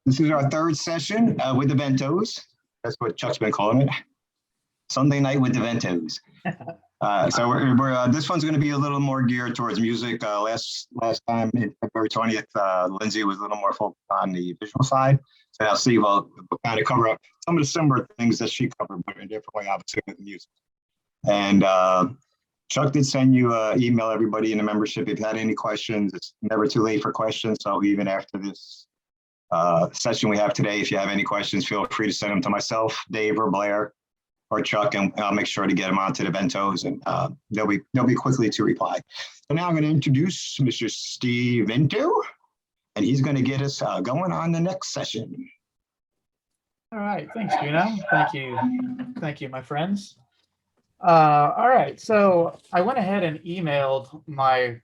This is our third session with the Ventos. That's what Chuck's been calling it. Sunday night with the Ventos. So we're this one's going to be a little more geared towards music. Last time, February 20th, Lindsay was a little more focused on the visual side. So now Steve will kind of cover up some of the similar things that she covered, but in a different way, obviously, with music. And Chuck did send you an email, everybody in the membership. If you had any questions, it's never too late for questions. So even after this session we have today, if you have any questions, feel free to send them to myself, Dave, or Blair, or Chuck, and I'll make sure to get them onto the Ventos, and they'll be quickly to reply. So now I'm going to introduce Mr. Steve Vento, and he's going to get us going on the next session. All right, thanks, Juno. Thank you, my friends. All right, so I went ahead and emailed my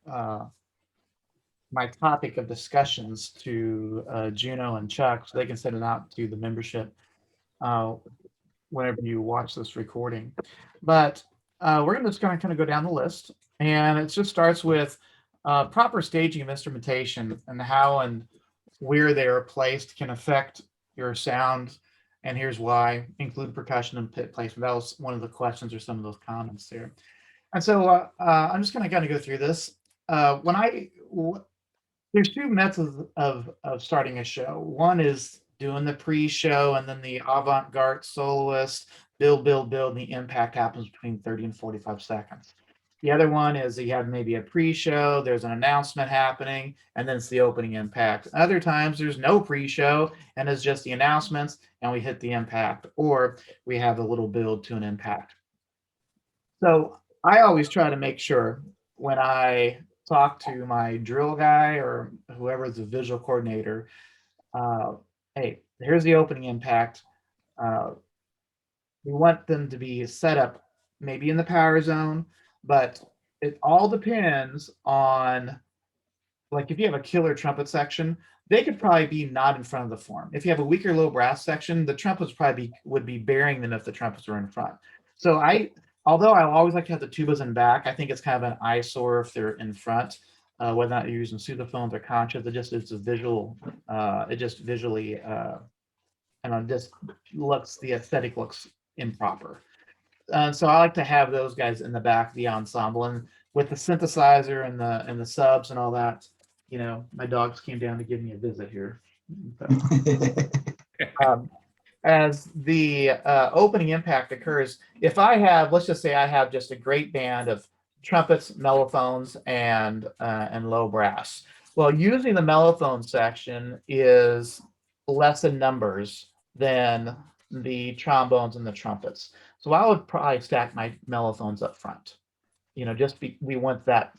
my topic of discussions to Juno and Chuck, so they can send it out to the membership whenever you watch this recording. But we're just going to kind of go down the list, and it just starts with proper staging of instrumentation and how and where they are placed can affect your sound. And here's why: include percussion and pit placement. That was one of the questions or some of those comments there. And so I'm just going to kind of go through this. There's two methods of starting a show. One is doing the pre-show, and then the avant-garde soloist, build, and the impact happens between 30 and 45 seconds. The other one is you have maybe a pre-show, there's an announcement happening, and then it's the opening impact. Other times there's no pre-show, and it's just the announcements, and we hit the impact, or we have a little build to an impact. So I always try to make sure when I talk to my drill guy or whoever is the visual coordinator, hey, here's the opening impact. We want them to be set up maybe in the power zone, but it all depends on, like, if you have a killer trumpet section, they could probably be not in front of the form. If you have a weaker low brass section, the trumpets probably would be bearing them if the trumpets were in front. So although I always like to have the tubas in back, I think it's kind of an eyesore if they're in front, whether or not you're using sousaphones or conchas. It's a visual, it just visually, just looks, the aesthetic looks improper. So I like to have those guys in the back of the ensemble, and with the synthesizer and the subs and all that. You know, my dogs came down to give me a visit here. As the opening impact occurs, if I have, let's just say I have just a great band of trumpets, mellophones, and low brass. Well, usually the mellophone section is less in numbers than the trombones and the trumpets. So I would probably stack my mellophones up front. You know, we want that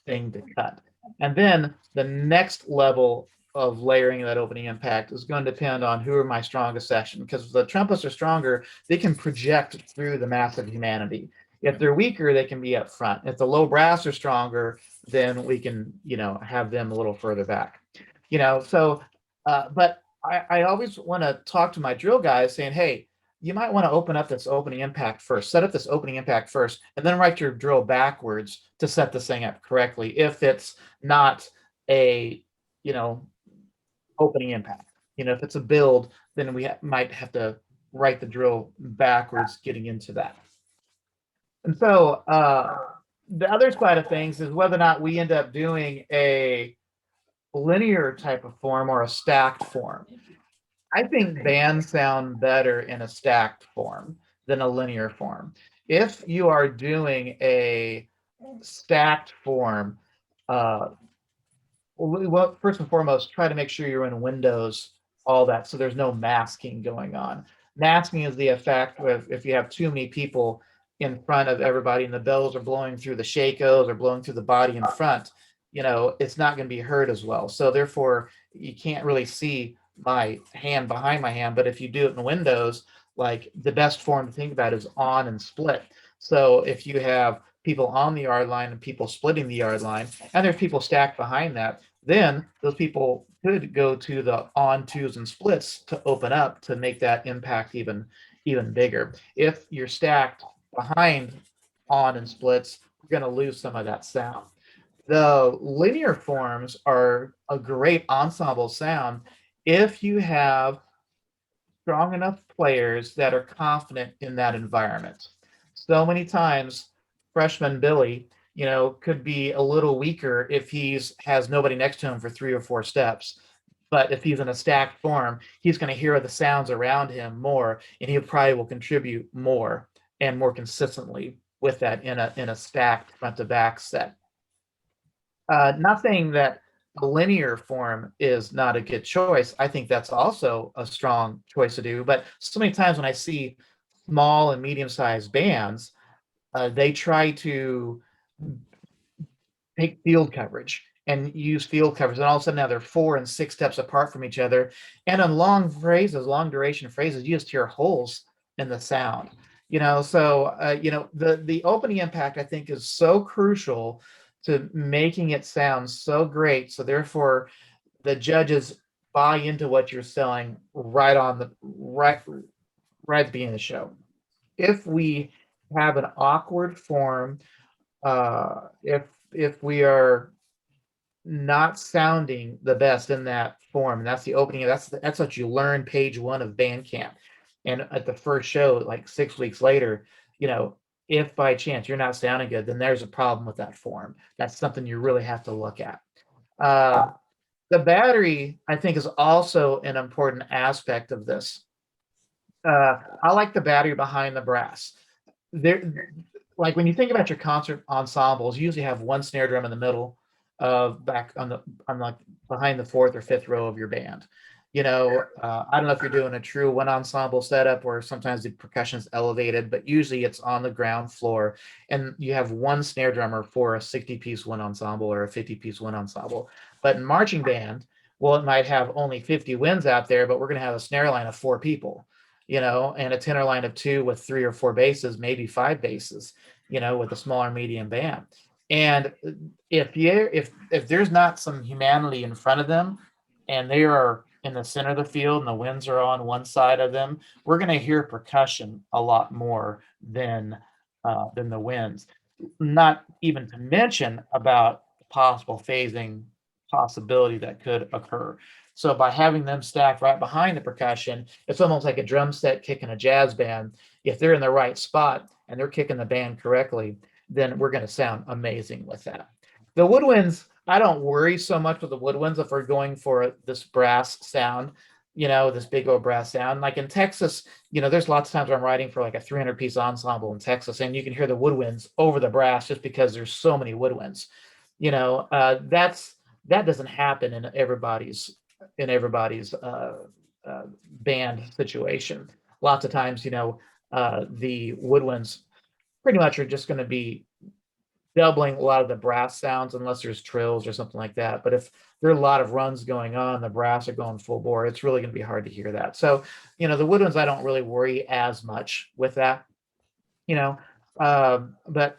thing to cut. And then the next level of layering that opening impact is going to depend on who are my strongest section, because if the trumpets are stronger, they can project through the mass of humanity. If they're weaker, they can be up front. If the low brass are stronger, then we can, have them a little further back. But I always want to talk to my drill guys saying, hey, you might want to open up this opening impact first, set up this opening impact first, and then write your drill backwards to set this thing up correctly. If it's not a, opening impact, if it's a build, then we might have to write the drill backwards getting into that. And so the other side of things is whether or not we end up doing a linear type of form or a stacked form. I think bands sound better in a stacked form than a linear form. If you are doing a stacked form, well, first and foremost, try to make sure you're in windows, all that, so there's no masking going on. Masking is the effect of if you have too many people in front of everybody and the bells are blowing through the shakos or blowing through the body in front, it's not going to be heard as well. So therefore, you can't really see my hand behind my hand. But if you do it in windows, like, the best form to think about is on and split. So if you have people on the yard line and people splitting the yard line, and there's people stacked behind that, then those people could go to the on, twos, and splits to open up to make that impact even bigger. If you're stacked behind on and splits, you're going to lose some of that sound. The linear forms are a great ensemble sound if you have strong enough players that are confident in that environment. So many times, freshman Billy, could be a little weaker if he's has nobody next to him for 3 or 4 steps. But if he's in a stacked form, he's going to hear the sounds around him more, and he probably will contribute more and more consistently with that in a stacked front to back set. Not saying that a linear form is not a good choice. I think that's also a strong choice to do. But so many times when I see small and medium sized bands, they try to take field coverage and use field coverage. And all of a sudden now they're 4 and 6 steps apart from each other. And on long phrases, long duration phrases, you just hear holes in the sound. The opening impact I think is so crucial to making it sound so great. So therefore the judges buy into what you're selling right at the beginning of the show. If we have an awkward form, if we are not sounding the best in that form, and that's the opening, that's what you learn page 1 of band camp. And at the first show, like 6 weeks later, if by chance you're not sounding good, then there's a problem with that form. That's something you really have to look at. The battery, I think, is also an important aspect of this. I like the battery behind the brass. Like when you think about your concert ensembles, you usually have one snare drum in the middle of back on like behind the 4th or 5th row of your band. I don't know if you're doing a true one ensemble setup where sometimes the percussion is elevated, but usually it's on the ground floor and you have one snare drummer for a 60-piece one ensemble or a 50-piece one ensemble. But in marching band, well, it might have only 50 winds out there, but we're going to have a snare line of 4 people, and a tenor line of 2 with 3 or 4 basses, maybe 5 basses, with a smaller medium band. And if there's not some humanity in front of them and they are in the center of the field and the winds are on one side of them, we're going to hear percussion a lot more than the winds. Not even to mention about possible phasing possibility that could occur. So by having them stacked right behind the percussion, it's almost like a drum set kicking a jazz band. If they're in the right spot and they're kicking the band correctly, then we're going to sound amazing with that. The woodwinds, I don't worry so much with the woodwinds if we're going for this brass sound, this big old brass sound. Like in Texas, there's lots of times where I'm writing for like a 300-piece ensemble in Texas, and you can hear the woodwinds over the brass just because there's so many woodwinds. That doesn't happen in everybody's band situation. Lots of times, the woodwinds pretty much are just going to be doubling a lot of the brass sounds unless there's trills or something like that. But if there are a lot of runs going on, the brass are going full bore, it's really going to be hard to hear that. So, the woodwinds, I don't really worry as much with that, but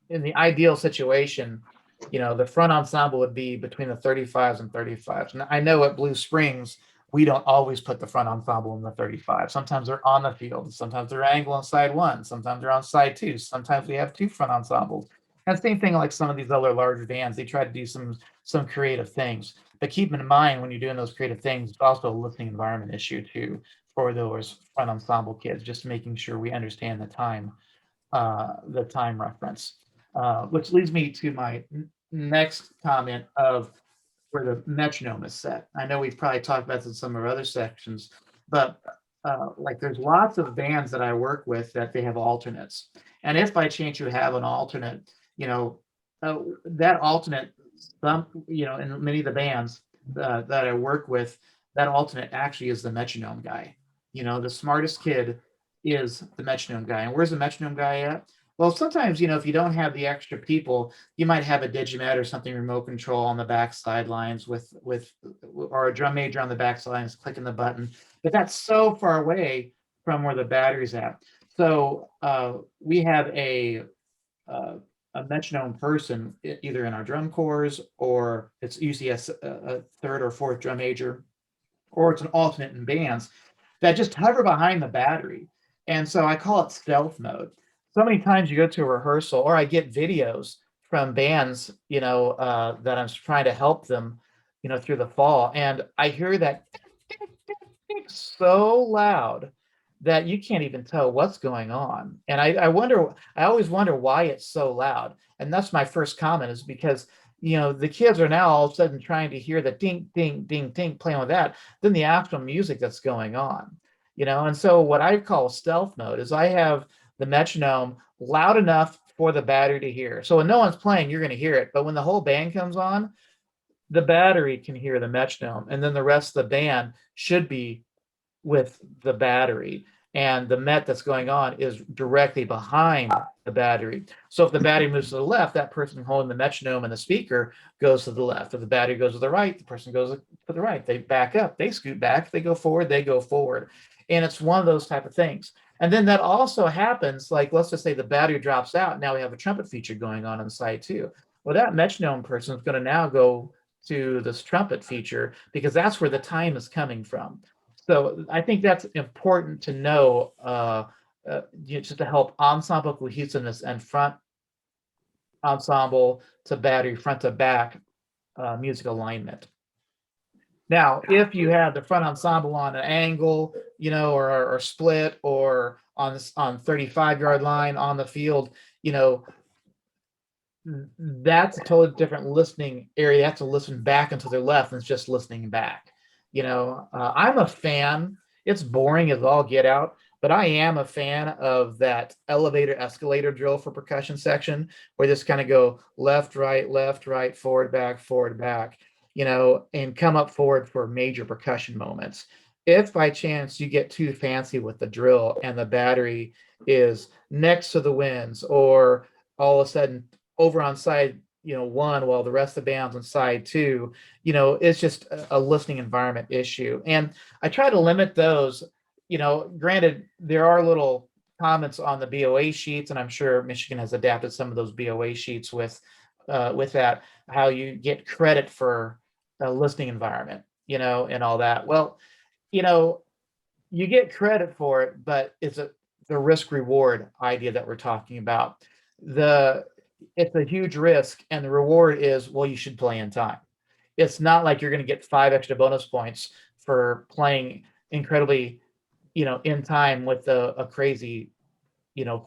in the ideal situation, the front ensemble would be between the 35s and 35s. And I know at Blue Springs, we don't always put the front ensemble in the 35. Sometimes they're on the field. Sometimes they're angle on side 1. Sometimes they're on side 2. Sometimes we have 2 front ensembles. And same thing like some of these other larger bands, they try to do some creative things. But keep in mind when you're doing those creative things, it's also a listening environment issue too for those front ensemble kids, just making sure we understand the time reference. Which leads me to my next comment of where the metronome is set. I know we've probably talked about this in some of our other sections, but like there's lots of bands that I work with that they have alternates. And if by chance you have an alternate, that alternate, in many of the bands that I work with, that alternate actually is the metronome guy. The smartest kid is the metronome guy. And where's the metronome guy at? Well, sometimes, if you don't have the extra people, you might have a Digimet or something remote control on the back sidelines or a drum major on the back sidelines clicking the button. But that's so far away from where the battery's at. So we have a metronome person either in our drum corps, or it's usually a 3rd or 4th drum major, or it's an alternate in bands that just hover behind the battery. And so I call it stealth mode. So many times you go to a rehearsal, or I get videos from bands, that I'm trying to help them, through the fall. And I hear that so loud that you can't even tell what's going on. And I always wonder why it's so loud. And that's my first comment, is because, the kids are now all of a sudden trying to hear the ding, ding, ding, ding playing with that, than the actual music that's going on. And so what I call stealth mode is I have the metronome loud enough for the battery to hear. So when no one's playing, you're going to hear it. But when the whole band comes on, the battery can hear the metronome, and then the rest of the band should be with the battery. And the met that's going on is directly behind the battery. So if the battery moves to the left, that person holding the metronome and the speaker goes to the left. If the battery goes to the right, the person goes to the right. They back up, they scoot back, they go forward, they go forward. And it's one of those type of things. And then that also happens, like, let's just say the battery drops out. Now we have a trumpet feature going on inside too. Well, that metronome person is going to now go to this trumpet feature, because that's where the time is coming from. So I think that's important to know, just to help ensemble cohesiveness and front ensemble to battery, front to back music alignment. Now, if you have the front ensemble on an angle, or split, or on 35-yard line on the field, that's a totally different listening area. You have to listen back and to their left, and it's just listening back. I'm a fan. It's boring as all get out, but I am a fan of that elevator escalator drill for percussion section, where this kind of go left, right, forward, back, and come up forward for major percussion moments. If by chance you get too fancy with the drill and the battery is next to the winds, or all of a sudden over on side one while the rest of the band's on side two, it's just a listening environment issue. And I try to limit those. Granted, there are little comments on the BOA sheets, and I'm sure Michigan has adapted some of those BOA sheets with that, how you get credit for a listening environment, and all that. Well, you get credit for it, but it's the risk reward idea that we're talking about. It's a huge risk, and the reward is, well, you should play in time. It's not like you're going to get 5 extra bonus points for playing incredibly, in time with a crazy,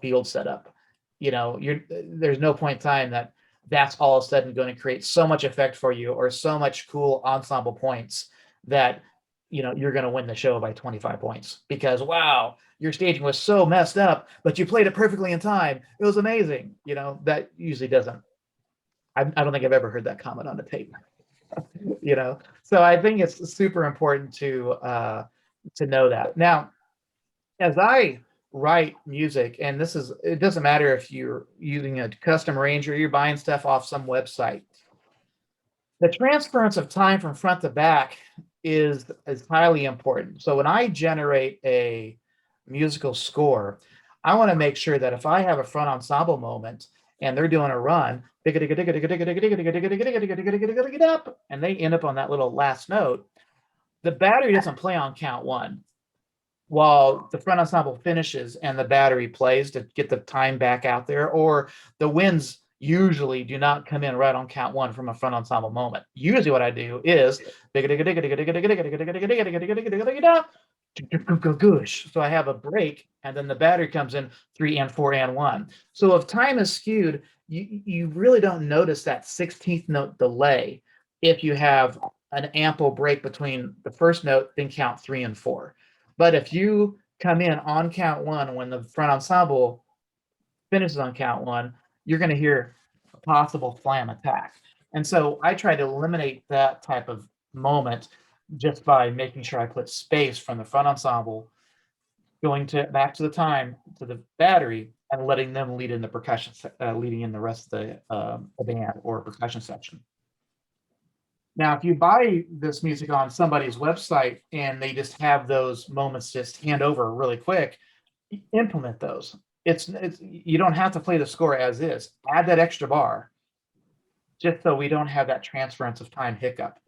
field setup. There's no point in time that's all of a sudden going to create so much effect for you, or so much cool ensemble points, that you're going to win the show by 25 points, because wow, your staging was so messed up, but you played it perfectly in time. It was amazing. That usually doesn't. I don't think I've ever heard that comment on the tape. So I think it's super important to know that. Now, as I write music, and it doesn't matter if you're using a custom arranger or you're buying stuff off some website, the transference of time from front to back is highly important. So when I generate a musical score, I want to make sure that if I have a front ensemble moment and they're doing a run, and they end up on that little last note, the battery doesn't play on count one while the front ensemble finishes and the battery plays to get the time back out there, or the winds usually do not come in right on count one from a front ensemble moment. Usually what I do is so I have a break, and then the battery comes in 3 and 4 and 1. So if time is skewed, you really don't notice that 16th note delay if you have an ample break between the first note, then count 3 and 4. But if you come in on count one when the front ensemble finishes on count one, you're going to hear a possible flam attack. And so I try to eliminate that type of moment just by making sure I put space from the front ensemble going back to the time to the battery, and letting them lead in the percussion, leading in the rest of the band or percussion section. Now, if you buy this music on somebody's website and they just have those moments just hand over really quick, implement those. It's you don't have to play the score as is. Add that extra bar, just so we don't have that transference of time hiccup.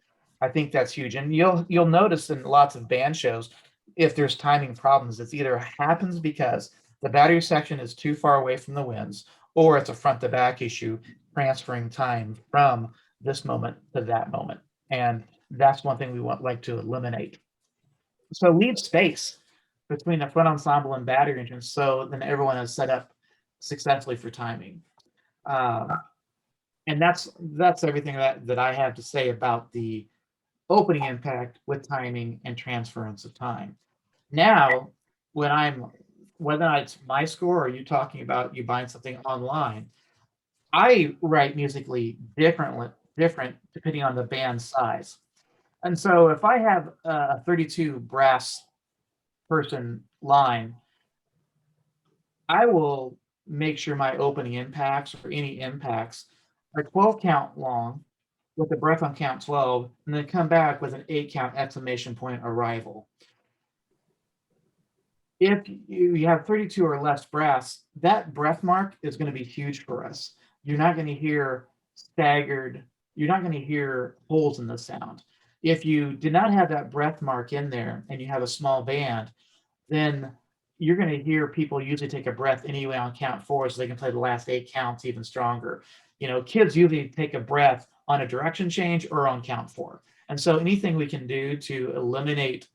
I think that's huge. And you'll notice in lots of band shows, if there's timing problems, it's either happens because the battery section is too far away from the winds, or it's a front to back issue transferring time from this moment to that moment. And that's one thing we like to eliminate. So leave space between the front ensemble and battery entrance, so then everyone is set up successfully for timing. And that's everything that I have to say about the opening impact with timing and transference of time. Now, when I'm, whether or not it's my score or you talking about you buying something online, I write musically different depending on the band size. And so if I have a 32 brass person line, I will make sure my opening impacts or any impacts are 12 count long with a breath on count 12, and then come back with an 8 count exclamation point arrival. If you have 32 or less brass, that breath mark is going to be huge for us. You're not going to hear staggered, you're not going to hear holes in the sound. If you did not have that breath mark in there and you have a small band, then you're going to hear people usually take a breath anyway on count 4 so they can play the last 8 counts even stronger. Kids usually take a breath on a direction change or on count 4. And so anything we can do to eliminate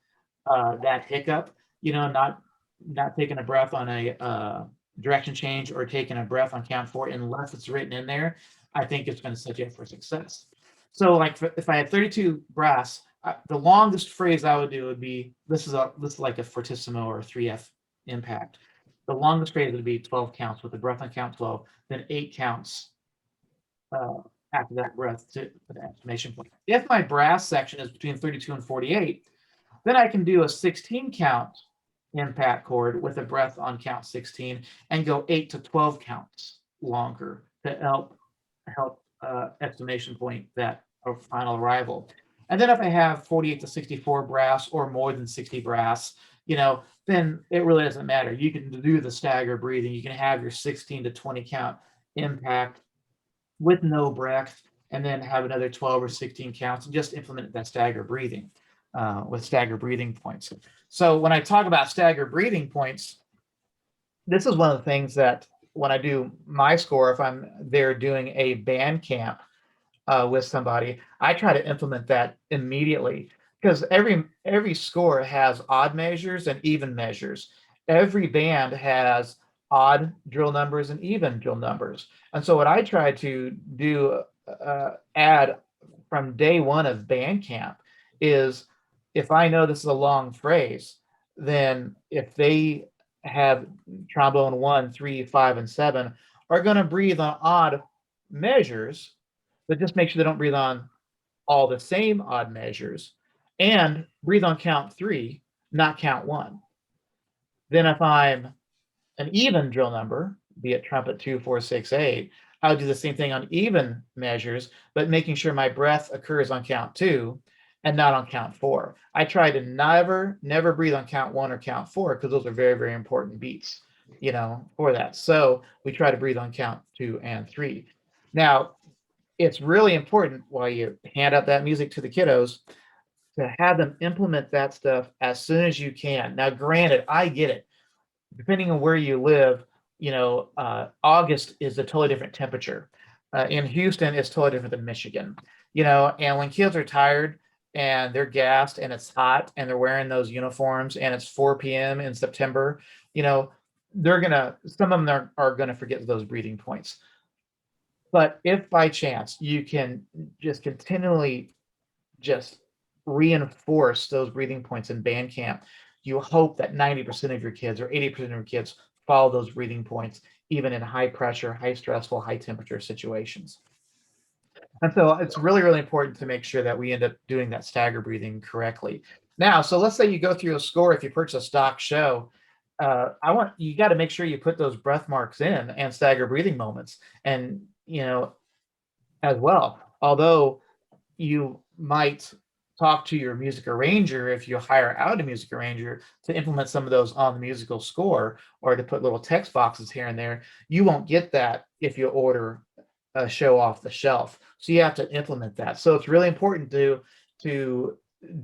that hiccup, not taking a breath on a direction change or taking a breath on count 4, unless it's written in there, I think it's going to set you up for success. So like if I had 32 brass, the longest phrase I would do would be, this is like a fortissimo or a 3F impact. The longest phrase would be 12 counts with the breath on count 12, then 8 counts after that breath to the exclamation point. If my brass section is between 32 and 48, then I can do a 16 count impact chord with a breath on count 16 and go 8 to 12 counts longer to help exclamation point that final arrival. And then if I have 48 to 64 brass or more than 60 brass, then it really doesn't matter. You can do the stagger breathing. You can have your 16 to 20 count impact with no breath, and then have another 12 or 16 counts and just implement that stagger breathing with stagger breathing points. So when I talk about stagger breathing points, this is one of the things that when I do my score, if I'm there doing a band camp with somebody, I try to implement that immediately, because every score has odd measures and even measures. Every band has odd drill numbers and even drill numbers. And so what I try to do, add from day one of band camp, is if I know this is a long phrase, then if they have trombone 1, 3, 5, and 7 are going to breathe on odd measures, but just make sure they don't breathe on all the same odd measures, and breathe on count 3, not count 1. Then if I'm an even drill number, be it trumpet 2, 4, 6, 8, I would do the same thing on even measures, but making sure my breath occurs on count 2 and not on count 4. I try to never breathe on count 1 or count 4, because those are very, very important beats, for that. So we try to breathe on count 2 and 3. Now, it's really important while you hand out that music to the kiddos to have them implement that stuff as soon as you can. Now, granted, I get it. Depending on where you live, August is a totally different temperature. In Houston, it's totally different than Michigan. And when kids are tired and they're gassed and it's hot and they're wearing those uniforms and it's 4 p.m. in September, some of them are gonna forget those breathing points. But if by chance you can just continually just reinforce those breathing points in band camp, you hope that 90% of your kids or 80% of your kids follow those breathing points, even in high pressure, high stressful, high temperature situations. And so it's really, really important to make sure that we end up doing that stagger breathing correctly. Now, so let's say you go through a score, if you purchase a stock show, you got to make sure you put those breath marks in and stagger breathing moments, and as well. Although you might talk to your music arranger, if you hire out a music arranger, to implement some of those on the musical score or to put little text boxes here and there, you won't get that if you order a show off the shelf. So you have to implement that. So it's really important to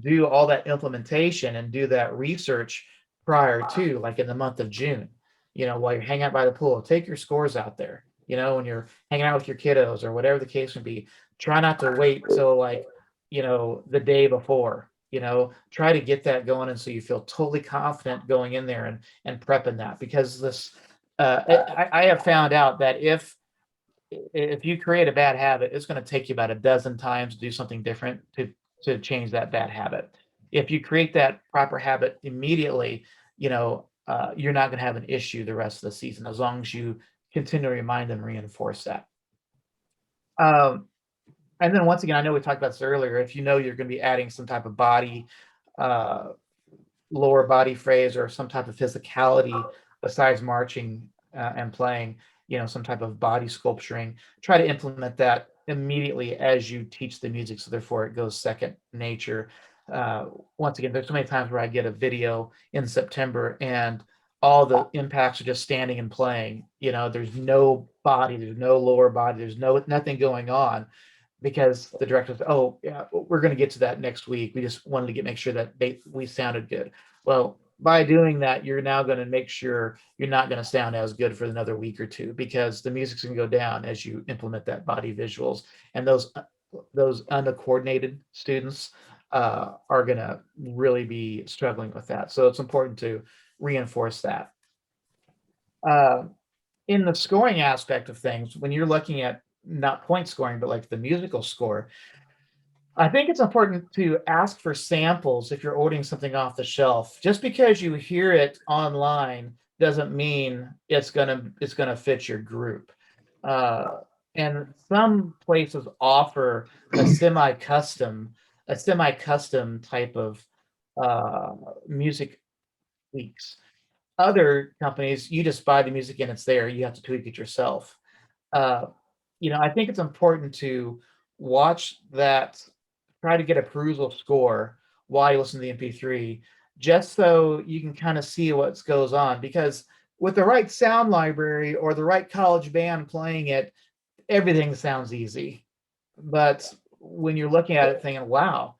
do all that implementation and do that research prior to, like in the month of June, while you're hanging out by the pool. Take your scores out there, when you're hanging out with your kiddos or whatever the case may be. Try not to wait till the day before, try to get that going. And so you feel totally confident going in there and prepping that, because I have found out that if you create a bad habit, it's going to take you about a dozen times to do something different to change that bad habit. If you create that proper habit immediately, you're not going to have an issue the rest of the season, as long as you continue to remind and reinforce that. And then once again, I know we talked about this earlier. If you're going to be adding some type of uh, lower body phrase or some type of physicality besides marching and playing, some type of body sculpturing, try to implement that immediately as you teach the music. So therefore it goes second nature. Once again, there's so many times where I get a video in September and all the impacts are just standing and playing. There's no body, there's no lower body, there's nothing going on, because the director said, "Oh, yeah, we're going to get to that next week. We just wanted to make sure that we sounded good." Well, by doing that, you're now going to make sure you're not going to sound as good for another week or two, because the music's going to go down as you implement that body visuals, and those uncoordinated students are going to really be struggling with that. So it's important to reinforce that. In the scoring aspect of things, when you're looking at not point scoring, but like the musical score, I think it's important to ask for samples if you're ordering something off the shelf. Just because you hear it online doesn't mean it's gonna fit your group. Uh, and some places offer a semi-custom type of music leaks. Other companies, you just buy the music and it's there. You have to tweak it yourself. Uh, I think it's important to watch that, try to get a perusal score while you listen to the MP3, just so you can kind of see what goes on. Because with the right sound library or the right college band playing it, everything sounds easy. But when you're looking at it thinking, wow,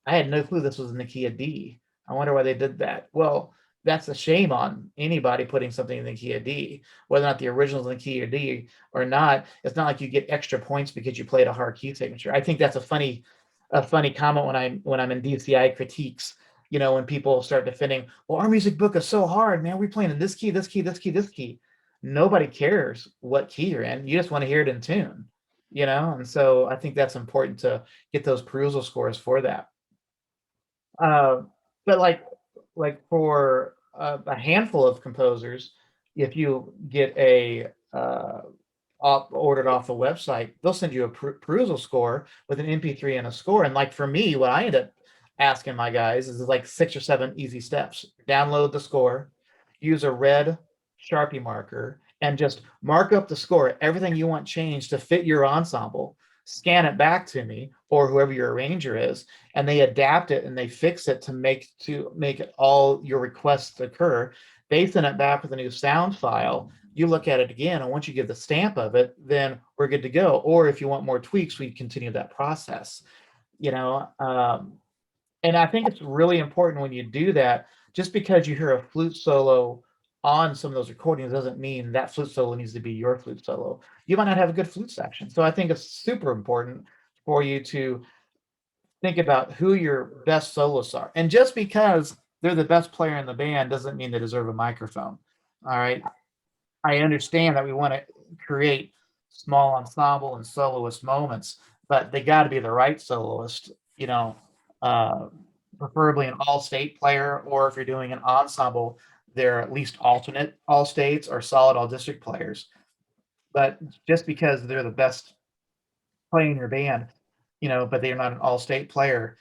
I had no clue this was in the key of D. I wonder why they did that. Well, that's a shame on anybody putting something in the key of D, whether or not the original's in the key of D or not. It's not like you get extra points because you played a hard key signature. I think that's a funny comment when I'm in DCI critiques. When people start defending, well, our music book is so hard, man. We're playing in this key, this key, this key, this key. Nobody cares what key you're in. You just want to hear it in tune, And so I think that's important to get those perusal scores for that. But like for a handful of composers, if you get a ordered off the website, they'll send you a perusal score with an MP3 and a score. And like for me, what I end up asking my guys is like 6 or 7 easy steps. Download the score, use a red Sharpie marker, and just mark up the score, everything you want changed to fit your ensemble. Scan it back to me or whoever your arranger is, and they adapt it and they fix it to make it all your requests occur. They send it back with a new sound file. You look at it again, and once you give the stamp of it, then we're good to go. Or if you want more tweaks, we continue that process. And I think it's really important when you do that. Just because you hear a flute solo on some of those recordings doesn't mean that flute solo needs to be your flute solo. You might not have a good flute section. So I think it's super important for you to think about who your best soloists are. And just because they're the best player in the band doesn't mean they deserve a microphone. All right. I understand that we want to create small ensemble and soloist moments, but they got to be the right soloist, preferably an all-state player, or if you're doing an ensemble, they're at least alternate all states or solid all district players. But just because they're the best playing in your band, but they're not an all-state player,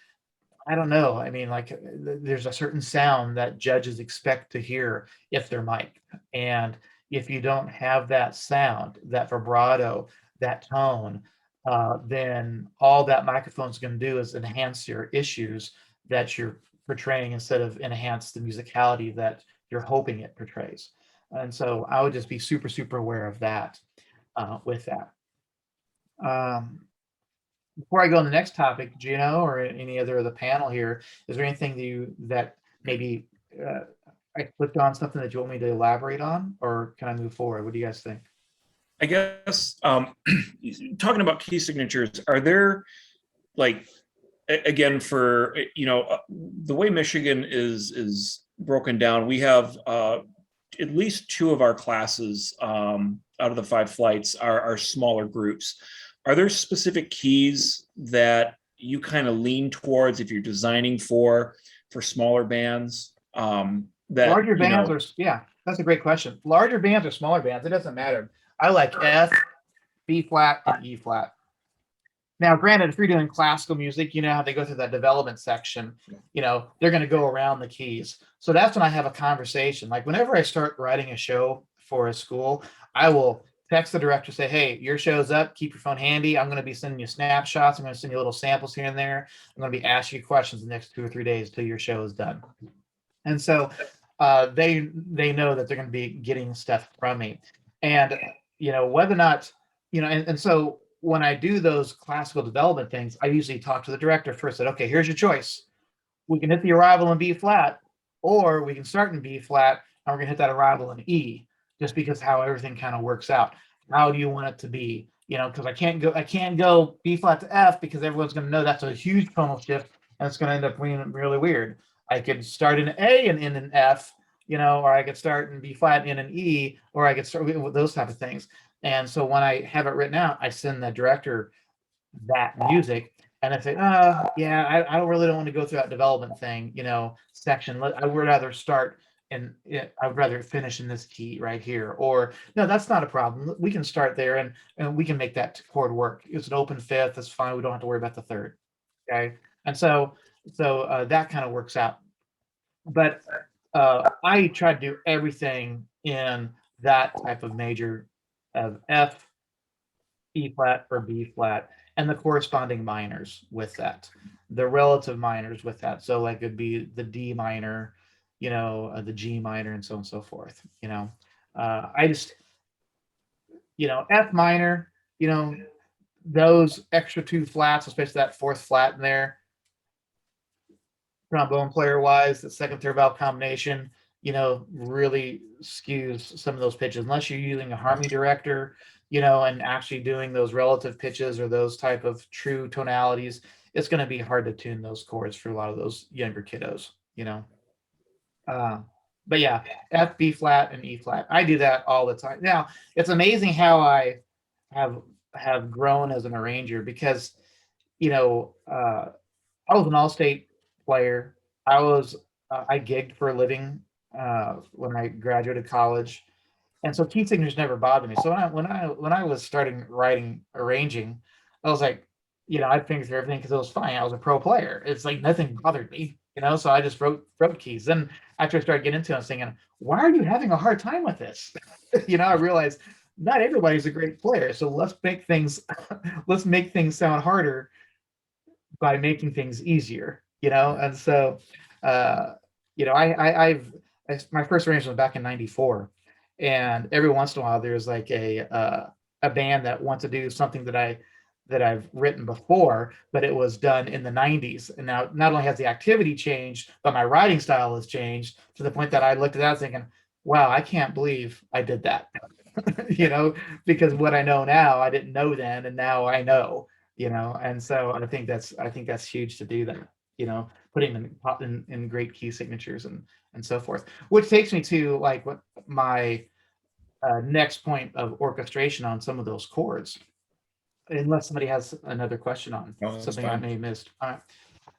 I don't know. I mean, like, there's a certain sound that judges expect to hear if they're mic'd. And if you don't have that sound, that vibrato, that tone, then all that microphone's going to do is enhance your issues that you're portraying instead of enhance the musicality that you're hoping it portrays. And so I would just be super, super aware of that with that. Before I go on the next topic, Gino or any other of the panel here, is there anything that maybe I clicked on something that you want me to elaborate on, or can I move forward? What do you guys think? I guess talking about key signatures, are there like again, for the way Michigan is broken down, we have at least two of our classes out of the 5 flights are smaller groups. Are there specific keys that you kind of lean towards if you're designing for smaller bands? That Larger bands or yeah, that's a great question. Larger bands or smaller bands, it doesn't matter. I like F, B flat, and E flat. Now, granted, if you're doing classical music, you know how they go through that development section, they're going to go around the keys. So that's when I have a conversation. Like whenever I start writing a show for a school, I will text the director, say, hey, your show's up. Keep your phone handy. I'm going to be sending you snapshots. I'm going to send you little samples here and there. I'm going to be asking you questions the next 2 or 3 days until your show is done. And so they know that they're going to be getting stuff from me. And, whether or not, and so when I do those classical development things, I usually talk to the director first. Said, okay, here's your choice. We can hit the arrival in B flat, or we can start in B flat, and we're gonna hit that arrival in E, just because how everything kind of works out. How do you want it to be? Because I can't go B flat to F because everyone's gonna know that's a huge tonal shift, and it's gonna end up being really weird. I could start in A and end in F, or I could start in B flat, end in E, or I could start with those type of things. And so when I have it written out, I send the director that music, and I say, yeah, I really don't want to go through that development thing, section. I would rather start and I'd rather finish in this key right here. Or no, that's not a problem. We can start there and we can make that chord work. It's an open fifth. That's fine. We don't have to worry about the third. Okay. And so that kind of works out. But I try to do everything in that type of major of F, E flat, or B flat, and the corresponding minors with that, the relative minors with that. So like it'd be the D minor, the G minor, and so on and so forth. I just, F minor, those extra 2 flats, especially that 4th flat in there, trombone player wise, the second third valve combination, really skews some of those pitches unless you're using a harmony director, and actually doing those relative pitches or those type of true tonalities. It's going to be hard to tune those chords for a lot of those younger kiddos, but yeah, F, B flat, and E flat. I do that all the time. Now it's amazing how I have grown as an arranger because, I was an all-state player. I gigged for a living when I graduated college, and so key signatures never bothered me. So when I was starting arranging, I was like, I'd finger through everything because it was fine. I was a pro player. It's like nothing bothered me, So I just wrote keys. Then after I started getting into it, I was thinking, why are you having a hard time with this? I realized not everybody's a great player, so let's make things sound harder by making things easier, and so my first arrangement was back in '94, and every once in a while there's like a band that wants to do something that I've written before, but it was done in the '90s, and now not only has the activity changed, but my writing style has changed to the point that I looked at that thinking, wow, I can't believe I did that. Because what I know now I didn't know then, and now I know, and so I think that's huge to do that, putting them in great key signatures and so forth, which takes me to like what my next point of orchestration on some of those chords, unless somebody has another question on something I may have missed. All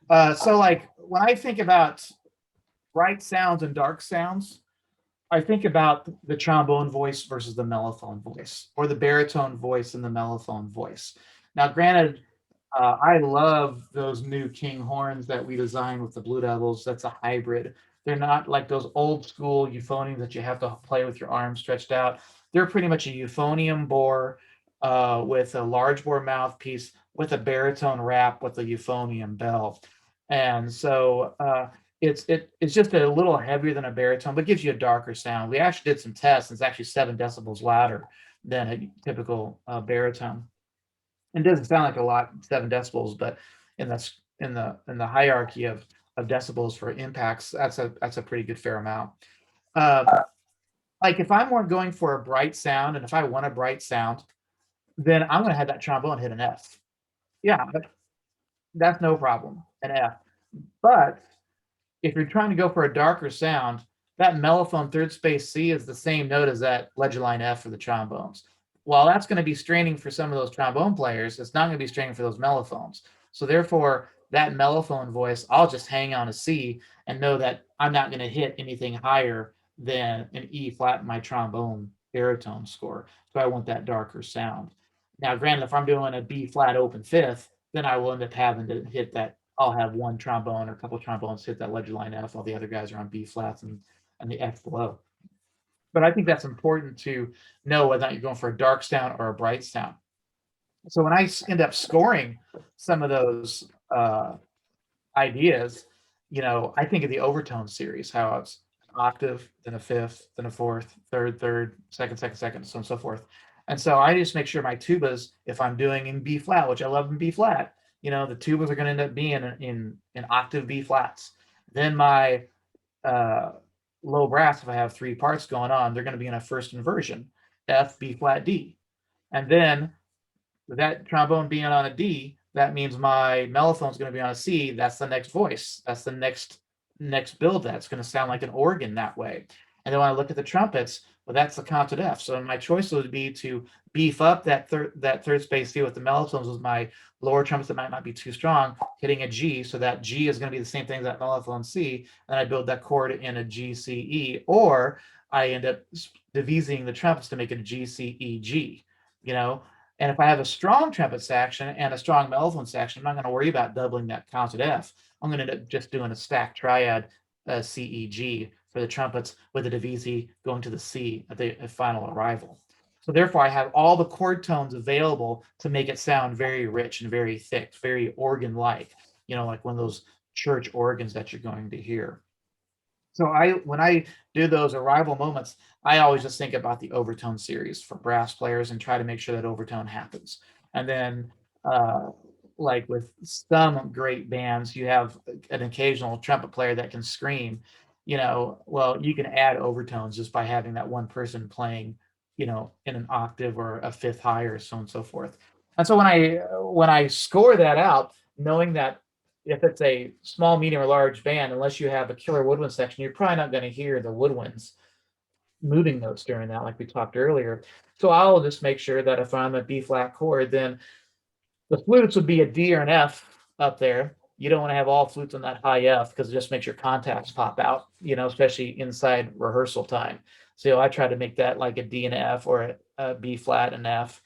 right. So like when I think about bright sounds and dark sounds, I think about the trombone voice versus the mellophone voice, or the baritone voice and the mellophone voice. Now, granted, I love those new King horns that we designed with the Blue Devils. That's a hybrid. They're not like those old school euphoniums that you have to play with your arms stretched out. They're pretty much a euphonium bore with a large bore mouthpiece with a baritone wrap with a euphonium bell. And so it's just a little heavier than a baritone, but gives you a darker sound. We actually did some tests. It's actually 7 decibels louder than a typical baritone. It doesn't sound like a lot, 7 decibels, but in the hierarchy of decibels for impacts, that's a pretty good fair amount. Like if I'm more going for a bright sound, and if I want a bright sound, then I'm going to have that trombone hit an F. Yeah, that's no problem, an F. But if you're trying to go for a darker sound, that mellophone third space C is the same note as that ledger line F for the trombones. While that's going to be straining for some of those trombone players, it's not going to be straining for those mellophones. So therefore, that mellophone voice, I'll just hang on a C and know that I'm not going to hit anything higher than an E flat in my trombone baritone score. So I want that darker sound. Now, granted, if I'm doing a B flat open fifth, then I will end up having to hit that. I'll have one trombone or a couple of trombones hit that ledger line F, while the other guys are on B flats and the F below. But I think that's important to know whether or not you're going for a dark sound or a bright sound. So when I end up scoring some of those ideas, I think of the overtone series, how it's an octave, then a fifth, then a fourth, third, second, so on and so forth. And so I just make sure my tubas, if I'm doing in B flat, which I love in B flat, the tubas are going to end up being in octave B flats. Then my low brass, if I have three parts going on, they're going to be in a first inversion, F, B flat, D. And then with that trombone being on a D, that means my mellophone is going to be on a C. That's the next voice. That's the next build. That's going to sound like an organ that way. And then when I look at the trumpets, well, that's the concert F. So my choice would be to beef up that third space C with the mellophones with my lower trumpets that might not be too strong, hitting a G. So that G is going to be the same thing as that mellophone C. And I build that chord in a G, C, E. Or I end up divising the trumpets to make it a G, C, E, G. And if I have a strong trumpet section and a strong mellophone section, I'm not going to worry about doubling that concert F. I'm going to end up just doing a stacked triad C, E, G for the trumpets with a divisi going to the C at the final arrival. So therefore, I have all the chord tones available to make it sound very rich and very thick, very organ-like, like one of those church organs that you're going to hear. So when I do those arrival moments, I always just think about the overtone series for brass players and try to make sure that overtone happens. And then like with some great bands, you have an occasional trumpet player that can scream, well, you can add overtones just by having that one person playing, in an octave or a fifth higher, so on and so forth. And so when I score that out, knowing that if it's a small, medium, or large band, unless you have a killer woodwind section, you're probably not going to hear the woodwinds moving notes during that, like we talked earlier. So I'll just make sure that if I'm a B flat chord, then the flutes would be a D or an F up there. You don't want to have all flutes on that high F because it just makes your contacts pop out, especially inside rehearsal time. So I try to make that like a D and an F or a B flat and F.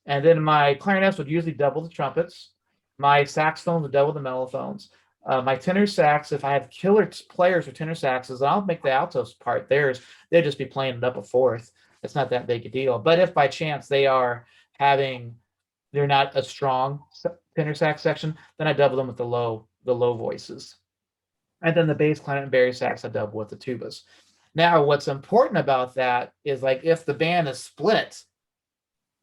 And then my clarinets would usually double the trumpets. My saxophones would double the mellophones. My tenor sax, if I have killer players for tenor saxes, I'll make the altos part theirs. They'll just be playing it up a fourth. It's not that big a deal. But if by chance they're not a strong tenor sax section, then I double them with the low voices. And then the bass clarinet and bari sax I double with the tubas. Now, what's important about that is like if the band is split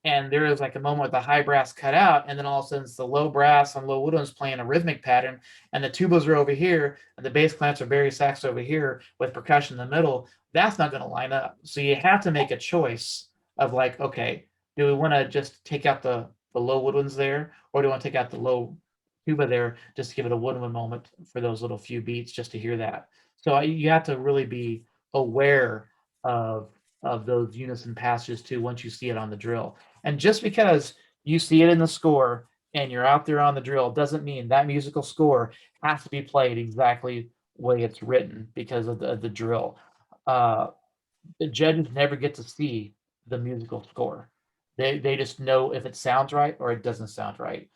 and there is like a moment with the high brass cut out, and then all of a sudden it's the low brass and low woodwinds playing a rhythmic pattern, and the tubas are over here, and the bass clarinets or bari sax over here with percussion in the middle, that's not going to line up. So you have to make a choice of like, okay, do we want to just take out the low woodwinds there, or do we want to take out the low tuba there just to give it a woodwind moment for those little few beats just to hear that? So you have to really be aware of those unison passages too once you see it on the drill. And just because you see it in the score and you're out there on the drill doesn't mean that musical score has to be played exactly the way it's written because of the drill. The judges never get to see the musical score. They just know if it sounds right or it doesn't sound right.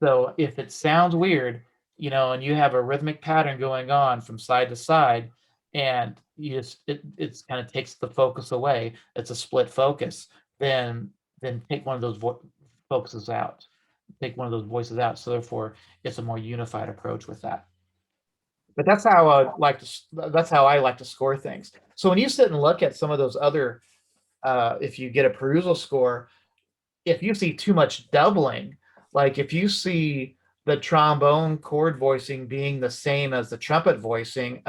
So if it sounds weird, and you have a rhythmic pattern going on from side to side, and it's kind of takes the focus away, it's a split focus, then take one of those focuses out, take one of those voices out. So therefore, it's a more unified approach with that. But that's how I like to score things. So when you sit and look at some of those other, if you get a perusal score, if you see too much doubling, like if you see the trombone chord voicing being the same as the trumpet voicing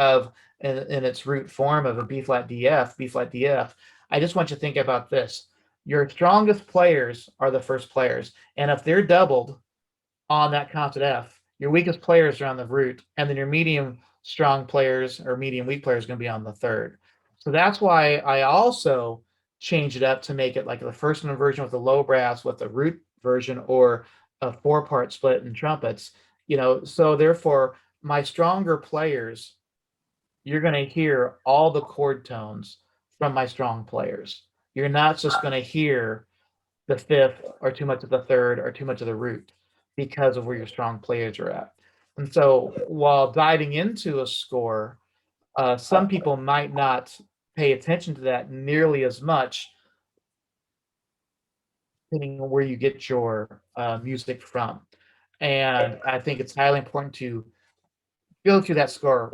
in its root form of a B flat DF, B flat DF, I just want you to think about this. Your strongest players are the first players. And if they're doubled on that concert F, Your weakest players are on the root, and then your medium strong players or medium weak players are going to be on the third. So that's why I also change it up to make it like the first inversion with the low brass with the root version, or a 4-part split in trumpets. So therefore my stronger players, you're going to hear all the chord tones from my strong players. You're not just going to hear the fifth or too much of the third or too much of the root, because of where your strong players are at. And so while diving into a score, some people might not pay attention to that nearly as much, depending on where you get your music from. And I think it's highly important to go through that score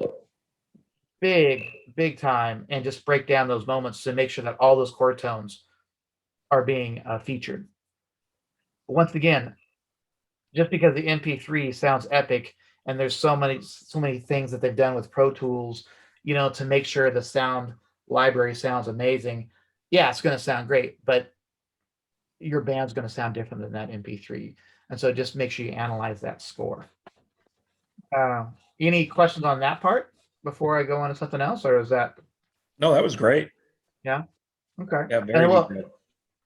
big time and just break down those moments to make sure that all those chord tones are being featured. Once again, just because the MP3 sounds epic and there's so many things that they've done with Pro Tools, to make sure the sound library sounds amazing. Yeah, it's going to sound great, but your band's going to sound different than that MP3. And so just make sure you analyze that score. Any questions on that part before I go on to something else, or is that? No, that was great. Yeah. Okay. Yeah, very good.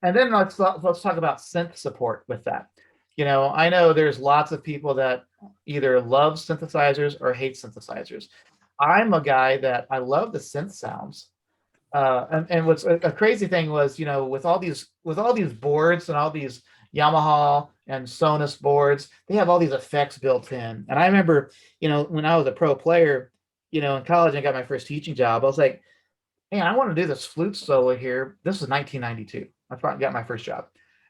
And then let's talk about synth support with that. I know there's lots of people that either love synthesizers or hate synthesizers. I'm a guy that I love the synth sounds. And what's a crazy thing was, with all these boards and all these Yamaha and Sonus boards, they have all these effects built in. And I remember, when I was a pro player, in college, I got my first teaching job. I was like, man, I want to do this flute solo here. This is 1992. I got my first job.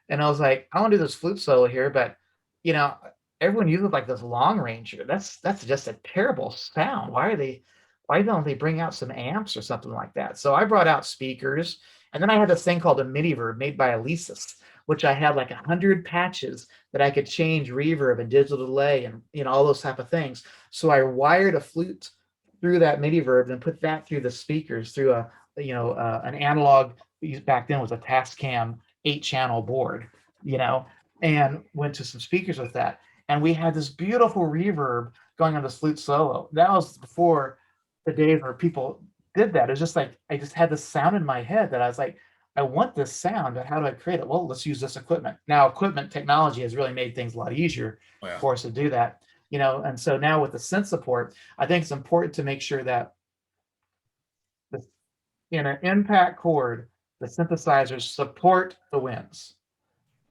And I was like, I want to do this flute solo here, but everyone uses like this long ranger. That's just a terrible sound. Why don't they bring out some amps or something like that? So I brought out speakers, and then I had this thing called a MIDI verb made by Alesis, which I had like 100 patches that I could change reverb and digital delay and all those type of things. So I wired a flute through that MIDI verb and put that through the speakers through an analog, back then was a Tascam 8-channel board, and went to some speakers with that. And we had this beautiful reverb going on this flute solo. That was before the days where people did that. It was just like, I just had this sound in my head that I was like, I want this sound. How do I create it? Well, let's use this equipment. Now, equipment technology has really made things a lot easier for us to do that. And so now with the synth support, I think it's important to make sure that in an impact chord, the synthesizers support the winds.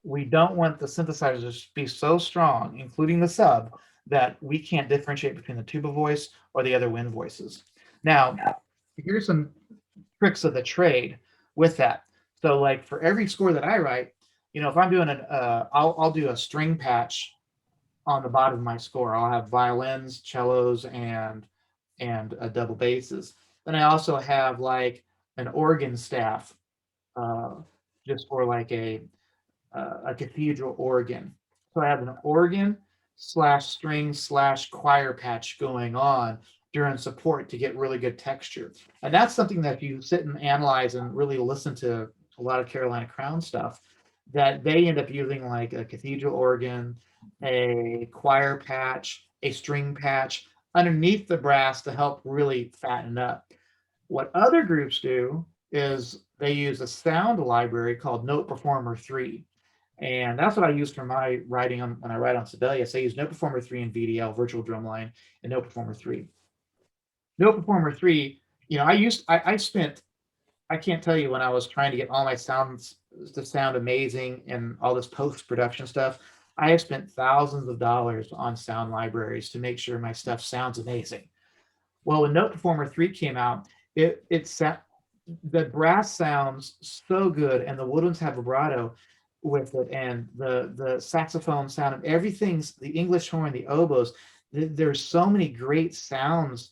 We don't want the synthesizers to be so strong, including the sub, that we can't differentiate between the tuba voice or the other wind voices. Now, here's some tricks of the trade with that. So like for every score that I write, if I'm doing I'll do a string patch on the bottom of my score. I'll have violins, cellos, and double basses. Then I also have like an organ staff, just for like a cathedral organ. So I have an organ / string / choir patch going on during support to get really good texture. And that's something that if you sit and analyze and really listen to a lot of Carolina Crown stuff, that they end up using like a cathedral organ, a choir patch, a string patch underneath the brass to help really fatten up. What other groups do is they use a sound library called Note Performer 3. And that's what I use for my writing when I write on Sibelius. I use Note Performer 3 in VDL, Virtual Drumline, and Note Performer 3. Note Performer 3, I can't tell you when I was trying to get all my sounds to sound amazing and all this post-production stuff, I have spent thousands of dollars on sound libraries to make sure my stuff sounds amazing. Well, when Note Performer 3 came out, the brass sounds so good, and the woodwinds have vibrato with it, and the saxophone sound, and everything's the English horn, the oboes. There's so many great sounds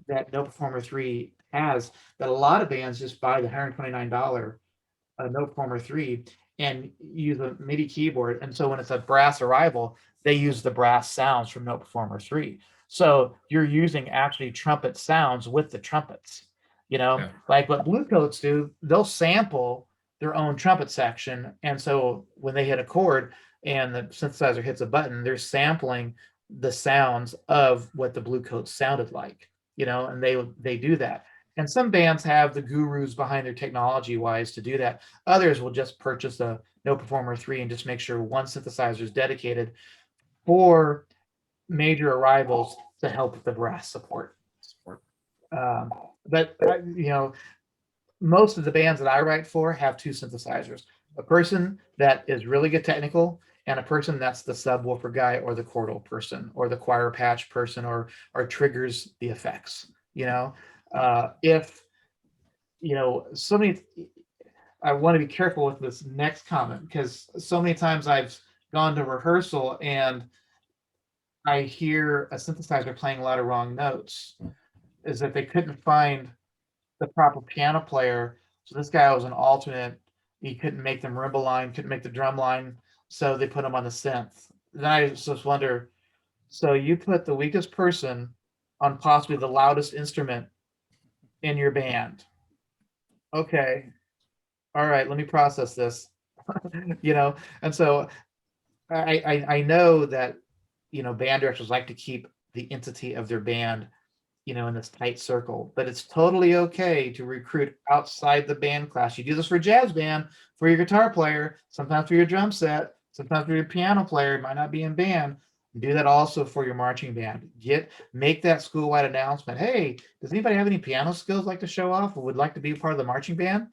that Note Performer 3 has that a lot of bands just buy the $129 Note Performer 3 and use a MIDI keyboard. And so when it's a brass arrival, they use the brass sounds from Note Performer 3. So you're using actually trumpet sounds with the trumpets, like what Bluecoats do, they'll sample their own trumpet section. And so when they hit a chord and the synthesizer hits a button, they're sampling the sounds of what the Blue Coats sounded like, and they do that. And some bands have the gurus behind their technology wise to do that. Others will just purchase a No Performer 3 and just make sure one synthesizer is dedicated for major arrivals to help with the brass support. But most of the bands that I write for have two synthesizers: a person that is really good technical, and a person that's the subwoofer guy or the chordal person or the choir patch person or triggers the effects. If so many, I want to be careful with this next comment, because so many times I've gone to rehearsal and I hear a synthesizer playing a lot of wrong notes, is that they couldn't find the proper piano player. So this guy was an alternate. He couldn't make the marimba line, couldn't make the drum line. So they put him on the synth. Then I just wonder, so you put the weakest person on possibly the loudest instrument in your band. Okay. All right, let me process this. And so I know that, band directors like to keep the entity of their band, in this tight circle, but it's totally okay to recruit outside the band class. You do this for jazz band, for your guitar player, sometimes for your drum set, sometimes for your piano player, it might not be in band. Do that also for your marching band. Make that school-wide announcement. Hey, does anybody have any piano skills like to show off or would like to be part of the marching band?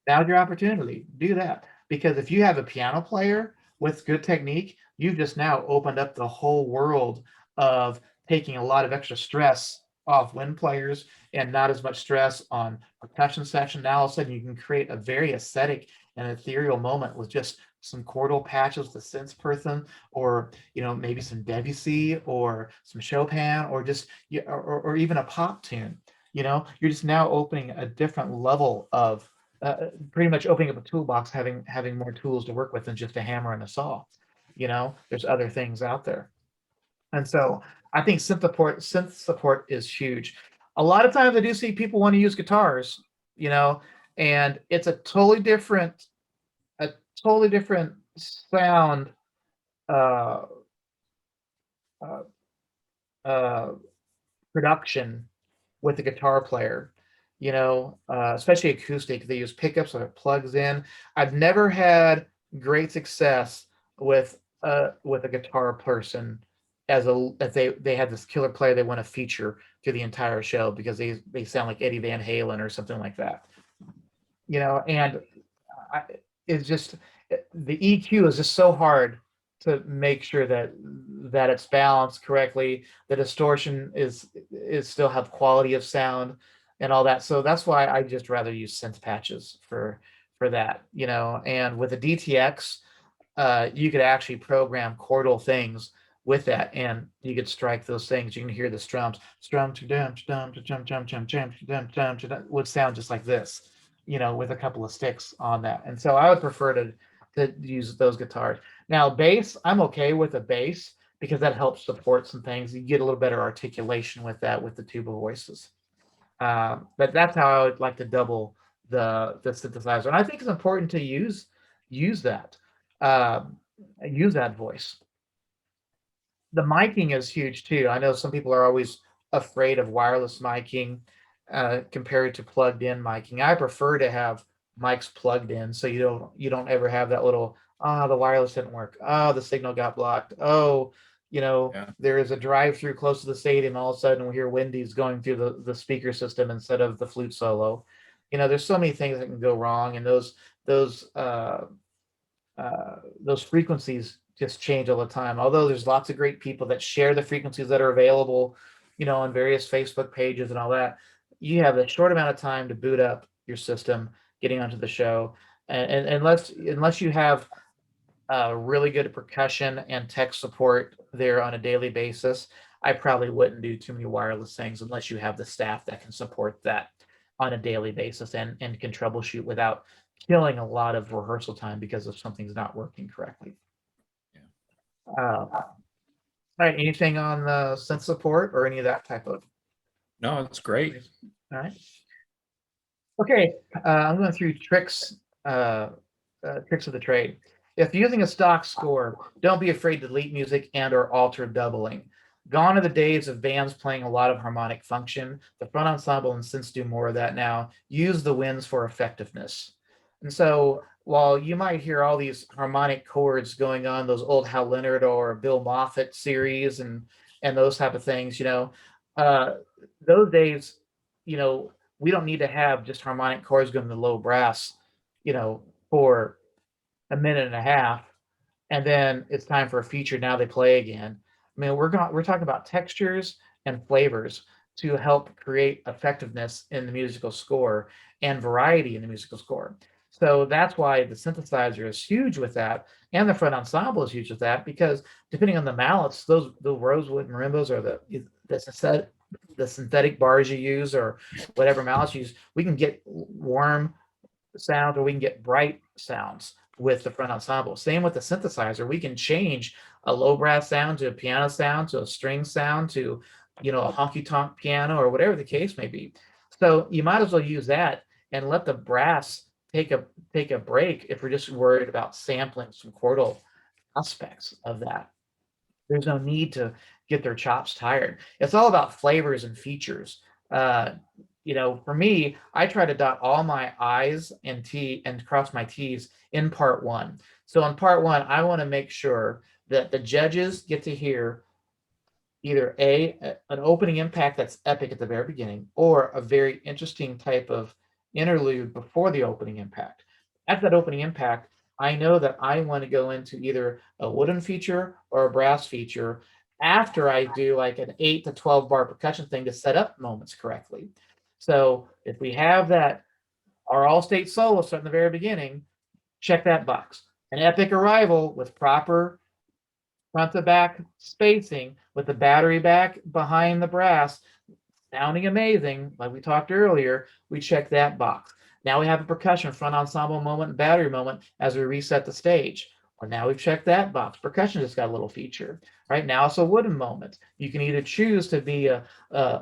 Now's your opportunity. Do that. Because if you have a piano player with good technique, you've just now opened up the whole world of taking a lot of extra stress off wind players and not as much stress on percussion section. Now all of a sudden you can create a very aesthetic and ethereal moment with just some chordal patches, the synth person, or maybe some Debussy or some Chopin, or just or even a pop tune. You're just now opening a different level of pretty much opening up a toolbox, having more tools to work with than just a hammer and a saw. There's other things out there. And so I think synth support is huge. A lot of times I do see people want to use guitars, and it's a totally different sound production with the guitar player, especially acoustic. They use pickups or it plugs in. I've never had great success with a guitar person as they had this killer player they want to feature through the entire show because they sound like Eddie Van Halen or something like that. And it's just the EQ is just so hard to make sure that it's balanced correctly. The distortion is still have quality of sound and all that. So that's why I just rather use synth patches for that. And with a DTX, you could actually program chordal things with that, and you could strike those things. You can hear the strums would sound just like this, with a couple of sticks on that. And so I would prefer to use those guitars. Now bass, I'm okay with a bass because that helps support some things. You get a little better articulation with that with the tuba voices. But that's how I would like to double the synthesizer. And I think it's important to use that voice. The miking is huge too. I know some people are always afraid of wireless miking compared to plugged in miking. I prefer to have mics plugged in, so you don't ever have that little the wireless didn't work. Oh, the signal got blocked. Oh, there is a drive-through close to the stadium. All of a sudden we hear Wendy's going through the speaker system instead of the flute solo. There's so many things that can go wrong, and those frequencies just change all the time. Although there's lots of great people that share the frequencies that are available, on various Facebook pages and all that, you have a short amount of time to boot up your system, getting onto the show. And unless you have really good percussion and tech support there on a daily basis, I probably wouldn't do too many wireless things unless you have the staff that can support that on a daily basis and can troubleshoot without killing a lot of rehearsal time because if something's not working correctly. All right, anything on the synth support or any of that type of? No, it's great. All right. Okay, I'm going through tricks of the trade. If using a stock score, don't be afraid to delete music and or alter doubling. Gone are the days of bands playing a lot of harmonic function. The front ensemble and synths do more of that now. Use the winds for effectiveness. And so while you might hear all these harmonic chords going on, those old Hal Leonard or Bill Moffett series and those type of things, uh, those days, we don't need to have just harmonic chords going to low brass, for a minute and a half, and then it's time for a feature. Now they play again. I mean, we're talking about textures and flavors to help create effectiveness in the musical score and variety in the musical score. So that's why the synthesizer is huge with that, and the front ensemble is huge with that, because depending on the mallets, the rosewood marimbas or the synthetic bars you use or whatever mallets you use, we can get warm sound or we can get bright sounds with the front ensemble. Same with the synthesizer. We can change a low brass sound to a piano sound to a string sound to, a honky tonk piano or whatever the case may be. So you might as well use that and let the brass take a break if we're just worried about sampling some chordal aspects of that. There's no need to get their chops tired. It's all about flavors and features. For me, I try to dot all my I's and cross my T's in part one. So in part one, I want to make sure that the judges get to hear either an opening impact that's epic at the very beginning, or a very interesting type of interlude before the opening impact. At that opening impact, I know that I want to go into either a wooden feature or a brass feature after I do like an 8 to 12 bar percussion thing to set up moments correctly. So if we have that, our all-state solo start in the very beginning, check that box. An epic arrival with proper front to back spacing with the battery back behind the brass, sounding amazing, like we talked earlier, we check that box. Now we have a percussion front ensemble moment and battery moment as we reset the stage. Well, now we've checked that box. Percussion just got a little feature. Right now it's a wooden moment. You can either choose to be a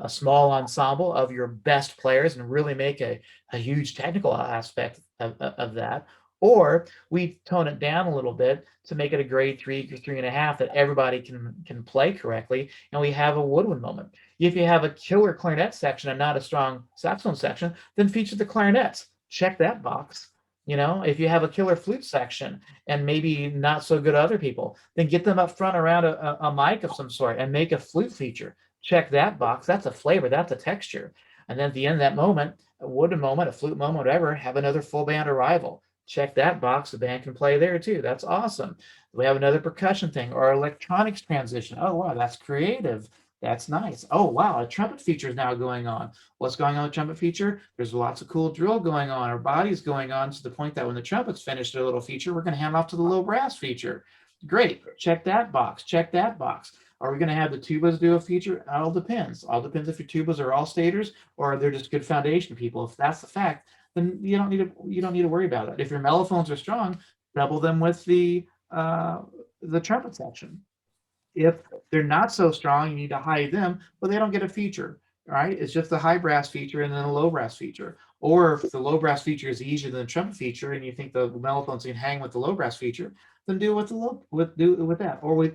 small ensemble of your best players and really make a huge technical aspect of that, or we tone it down a little bit to make it a grade 3 or 3.5 that everybody can play correctly, and we have a woodwind moment. If you have a killer clarinet section and not a strong saxophone section, then feature the clarinets. Check that box. If you have a killer flute section and maybe not so good other people, then get them up front around a mic of some sort and make a flute feature. Check that box. That's a flavor. That's a texture. And then at the end of that moment, a wooden moment, a flute moment, whatever, have another full band arrival. Check that box. The band can play there too. That's awesome. We have another percussion thing or electronics transition. Oh, wow, that's creative. That's nice. Oh, wow, a trumpet feature is now going on. What's going on with trumpet feature? There's lots of cool drill going on or bodies going on to the point that when the trumpet's finished their little feature, we're going to hand off to the low brass feature. Great. Check that box. Check that box. Are we going to have the tubas do a feature? It all depends. All depends if your tubas are all staters or they're just good foundation people. If that's the fact, then you don't need to worry about it. If your mellophones are strong, double them with the trumpet section. If they're not so strong, you need to hide them, but they don't get a feature, right? It's just the high brass feature and then a low brass feature. Or if the low brass feature is easier than the trumpet feature and you think the mellophones can hang with the low brass feature, then do with that. Or we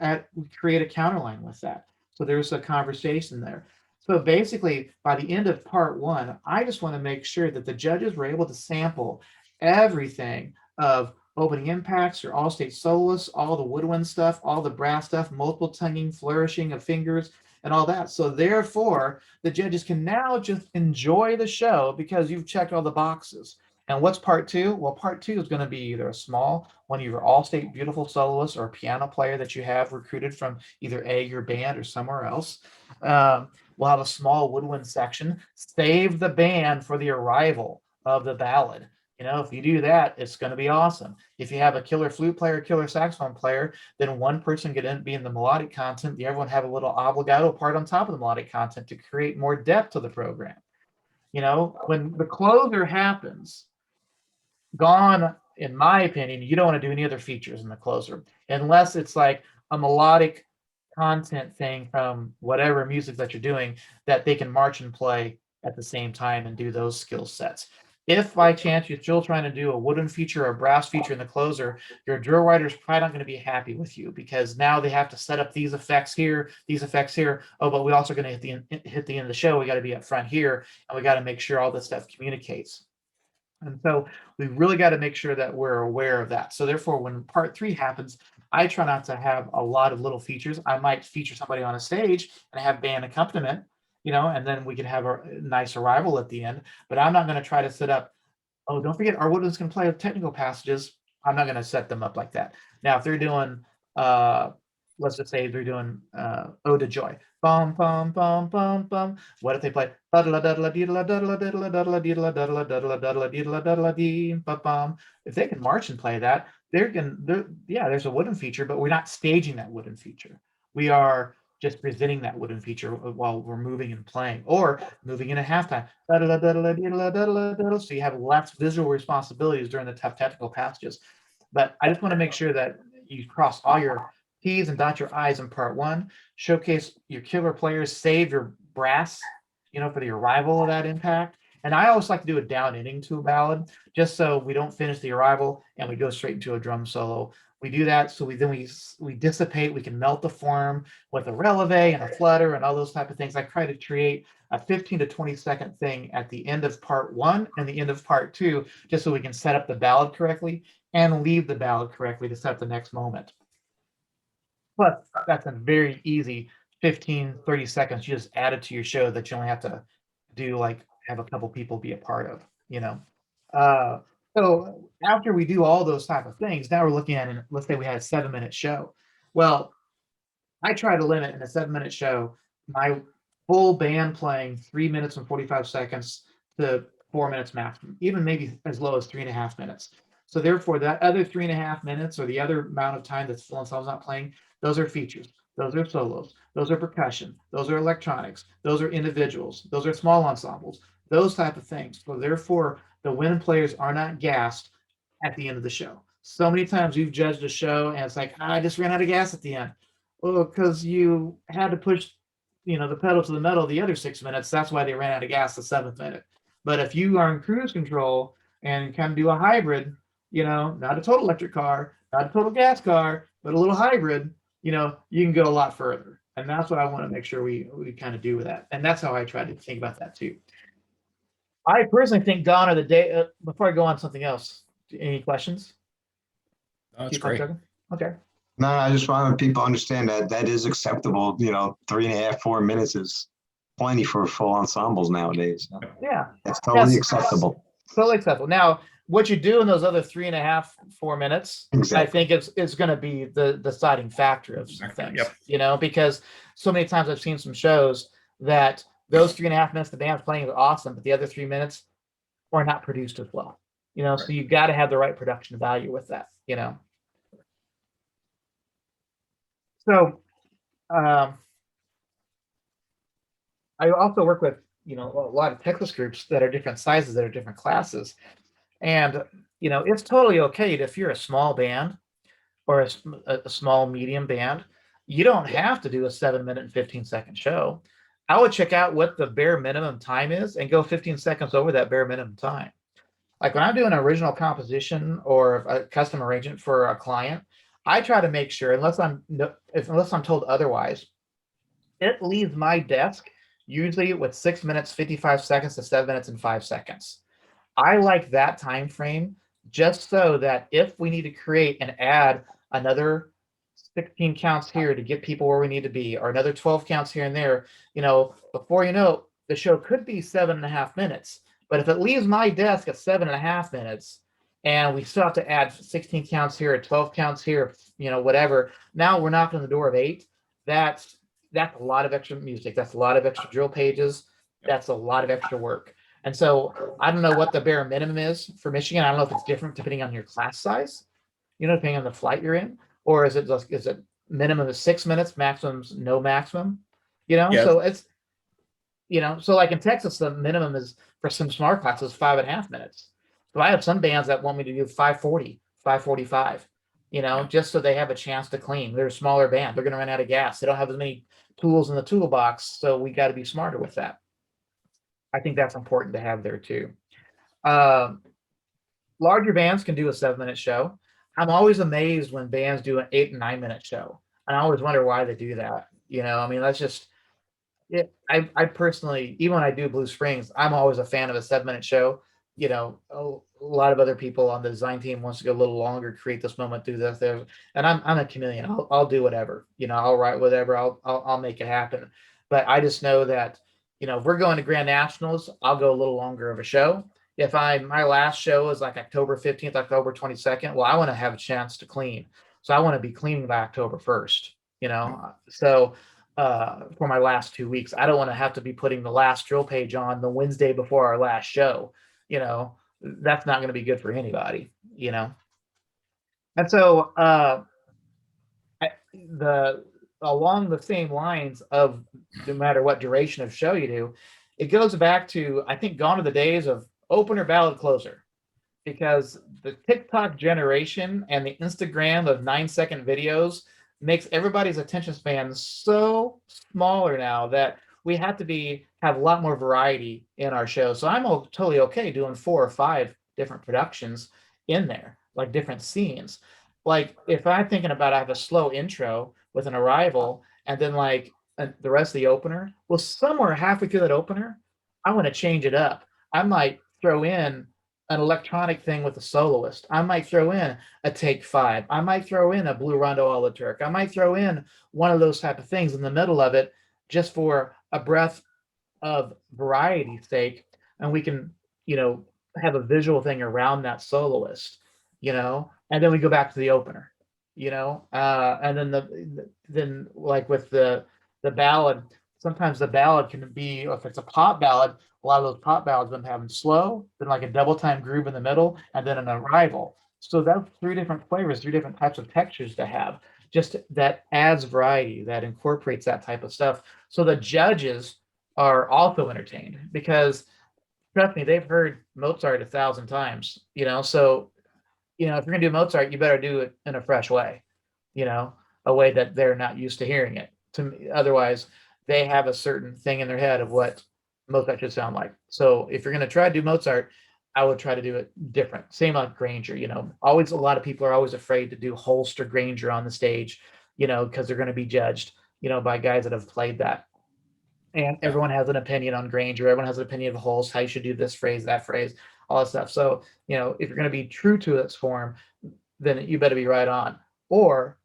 create a counterline with that. So there's a conversation there. So basically, by the end of part one, I just want to make sure that the judges were able to sample everything of opening impacts, your all-state soloists, all the woodwind stuff, all the brass stuff, multiple tonguing, flourishing of fingers, and all that. So therefore, the judges can now just enjoy the show because you've checked all the boxes. And what's part two? Well, part two is going to be either a small, one of your all-state beautiful soloists or a piano player that you have recruited from either your band or somewhere else. We'll have a small woodwind section. Save the band for the arrival of the ballad. If you do that, it's going to be awesome. If you have a killer flute player, killer saxophone player, then one person can be in the melodic content. The other one have a little obligato part on top of the melodic content to create more depth to the program. When the closer happens, gone, in my opinion, you don't want to do any other features in the closer, unless it's like a melodic content thing from whatever music that you're doing that they can march and play at the same time and do those skill sets. If by chance you're still trying to do a wooden feature or a brass feature in the closer, your drill writer's probably not going to be happy with you, because now they have to set up these effects here, these effects here. Oh, but we also going to hit the end of the show. We got to be up front here, and we got to make sure all this stuff communicates. And so we really got to make sure that we're aware of that. So therefore, when part 3 happens, I try not to have a lot of little features. I might feature somebody on a stage and have band accompaniment, and then we can have a nice arrival at the end. But I'm not going to try to set up, oh, don't forget, our woodwind's going to play technical passages. I'm not going to set them up like that. Now, if they're doing, let's just say they're doing Ode to Joy. Bum, bum, bum, bum, bum. What if they play if they can march and play that, there's a wooden feature, but we're not staging that wooden feature. We are just presenting that wooden feature while we're moving and playing, or moving in a halftime. So you have less visual responsibilities during the tough technical passages. But I just want to make sure that you cross all your T's and dot your I's in part 1, showcase your killer players, save your brass, for the arrival of that impact. And I always like to do a down ending to a ballad, just so we don't finish the arrival and we go straight into a drum solo. We do that so we dissipate, we can melt the form with a releve and a flutter and all those type of things. I try to create a 15 to 20 second thing at the end of part 1 and the end of part 2, just so we can set up the ballad correctly and leave the ballad correctly to set up the next moment. Plus, that's a very easy 15, 30 seconds. You just add it to your show that you only have to do, like have a couple people be a part of, So after we do all those type of things, now we're looking at, let's say we had a 7-minute show. Well, I try to limit in a 7-minute show my full band playing 3 minutes and 45 seconds to 4 minutes maximum, even maybe as low as 3.5 minutes. So therefore, that other 3.5 minutes, or the other amount of time that's full ensembles not playing, those are features, those are solos, those are percussion, those are electronics, those are individuals, those are small ensembles, those type of things. So therefore, the wind players are not gassed at the end of the show. So many times we've judged a show and it's like, I just ran out of gas at the end. Well, because you had to push, the pedal to the metal the other 6 minutes. That's why they ran out of gas the 7th minute. But if you are in cruise control and kind of do a hybrid, not a total electric car, not a total gas car, but a little hybrid, you can go a lot further. And that's what I want to make sure we kind of do with that. And that's how I try to think about that too. I personally think gone are the day, before I go on something else, any questions? Oh, that's great. Okay. No, I just want people to understand that is acceptable. 3.5, 4 minutes is plenty for full ensembles nowadays. Yeah. It's totally acceptable. Totally acceptable. Now, what you do in those other 3.5, 4 minutes, Exactly. I think is going to be the deciding factor of some things, because so many times I've seen some shows that those 3.5 minutes the band's playing is awesome, but the other 3 minutes are not produced as well, so you've got to have the right production value with that, So, I also work with, a lot of Texas groups that are different sizes, that are different classes. And, it's totally okay if you're a small band or a small medium band, you don't have to do a 7-minute and 15-second show. I would check out what the bare minimum time is and go 15 seconds over that bare minimum time. Like when I'm doing an original composition or a custom arrangement for a client, I try to make sure, unless I'm told otherwise, it leaves my desk usually with 6 minutes, 55 seconds to 7 minutes and 5 seconds. I like that time frame just so that if we need to create and add another 16 counts here to get people where we need to be, or another 12 counts here and there, before the show could be 7.5 minutes. But if it leaves my desk at 7.5 minutes and we still have to add 16 counts here, 12 counts here, whatever, now we're knocking on the door of 8. That's a lot of extra music. That's a lot of extra drill pages. That's a lot of extra work. And so I don't know what the bare minimum is for Michigan. I don't know if it's different depending on your class size, depending on the flight you're in, or is it minimum of 6 minutes, maximum's no maximum, so it's, so like in Texas, the minimum is for some smaller classes, 5.5 minutes. So I have some bands that want me to do 5:40, 5:45, just so they have a chance to clean. They're a smaller band. They're going to run out of gas. They don't have as many tools in the toolbox. So we got to be smarter with that. I think that's important to have there too. Larger bands can do a 7-minute show. I'm always amazed when bands do an 8 and 9-minute show. And I always wonder why they do that. I mean, that's just it. I personally, even when I do Blue Springs, I'm always a fan of a 7-minute show. A lot of other people on the design team wants to go a little longer, create this moment, do this, there. And I'm a chameleon. I'll do whatever. I'll write whatever. I'll make it happen. But I just know that, if we're going to Grand Nationals, I'll go a little longer of a show. If my last show is like October 15th, October 22nd, well, I want to have a chance to clean. So I want to be cleaning by October 1st, So for my last 2 weeks, I don't want to have to be putting the last drill page on the Wednesday before our last show. That's not going to be good for anybody, And so along the same lines of no matter what duration of show you do, it goes back to, I think, gone are the days of opener, ballad, closer, because the TikTok generation and the Instagram of 9-second videos makes everybody's attention span so smaller now that we have to have a lot more variety in our show. So I'm totally okay doing 4 or 5 different productions in there, like different scenes. Like if I'm thinking about, I have a slow intro with an arrival and then like the rest of the opener, well, somewhere halfway through that opener, I want to change it up. I might throw in an electronic thing with a soloist. I might throw in a take 5. I might throw in a blue rondo a la Turk. I might throw in one of those type of things in the middle of it, just for a breath of variety's sake. And we can, have a visual thing around that soloist, and then we go back to the opener, and then like with the ballad, sometimes the ballad can be, if it's a pop ballad, a lot of those pop ballads been having slow, then like a double time groove in the middle, and then an arrival. So that's 3 different flavors, 3 different types of textures to have. Just that adds variety, that incorporates that type of stuff. So the judges are also entertained because, trust me, they've heard Mozart 1,000 times. So if you're gonna do Mozart, you better do it in a fresh way, a way that they're not used to hearing it. Otherwise, they have a certain thing in their head of what Mozart should sound like. So if you're going to try to do Mozart, I would try to do it different. Same like Granger, always, a lot of people are always afraid to do Holst or Granger on the stage, because they're going to be judged, by guys that have played that. And everyone has an opinion on Granger. Everyone has an opinion of Holst, how you should do this phrase, that phrase, all that stuff. So, if you're going to be true to its form, then you better be right on, or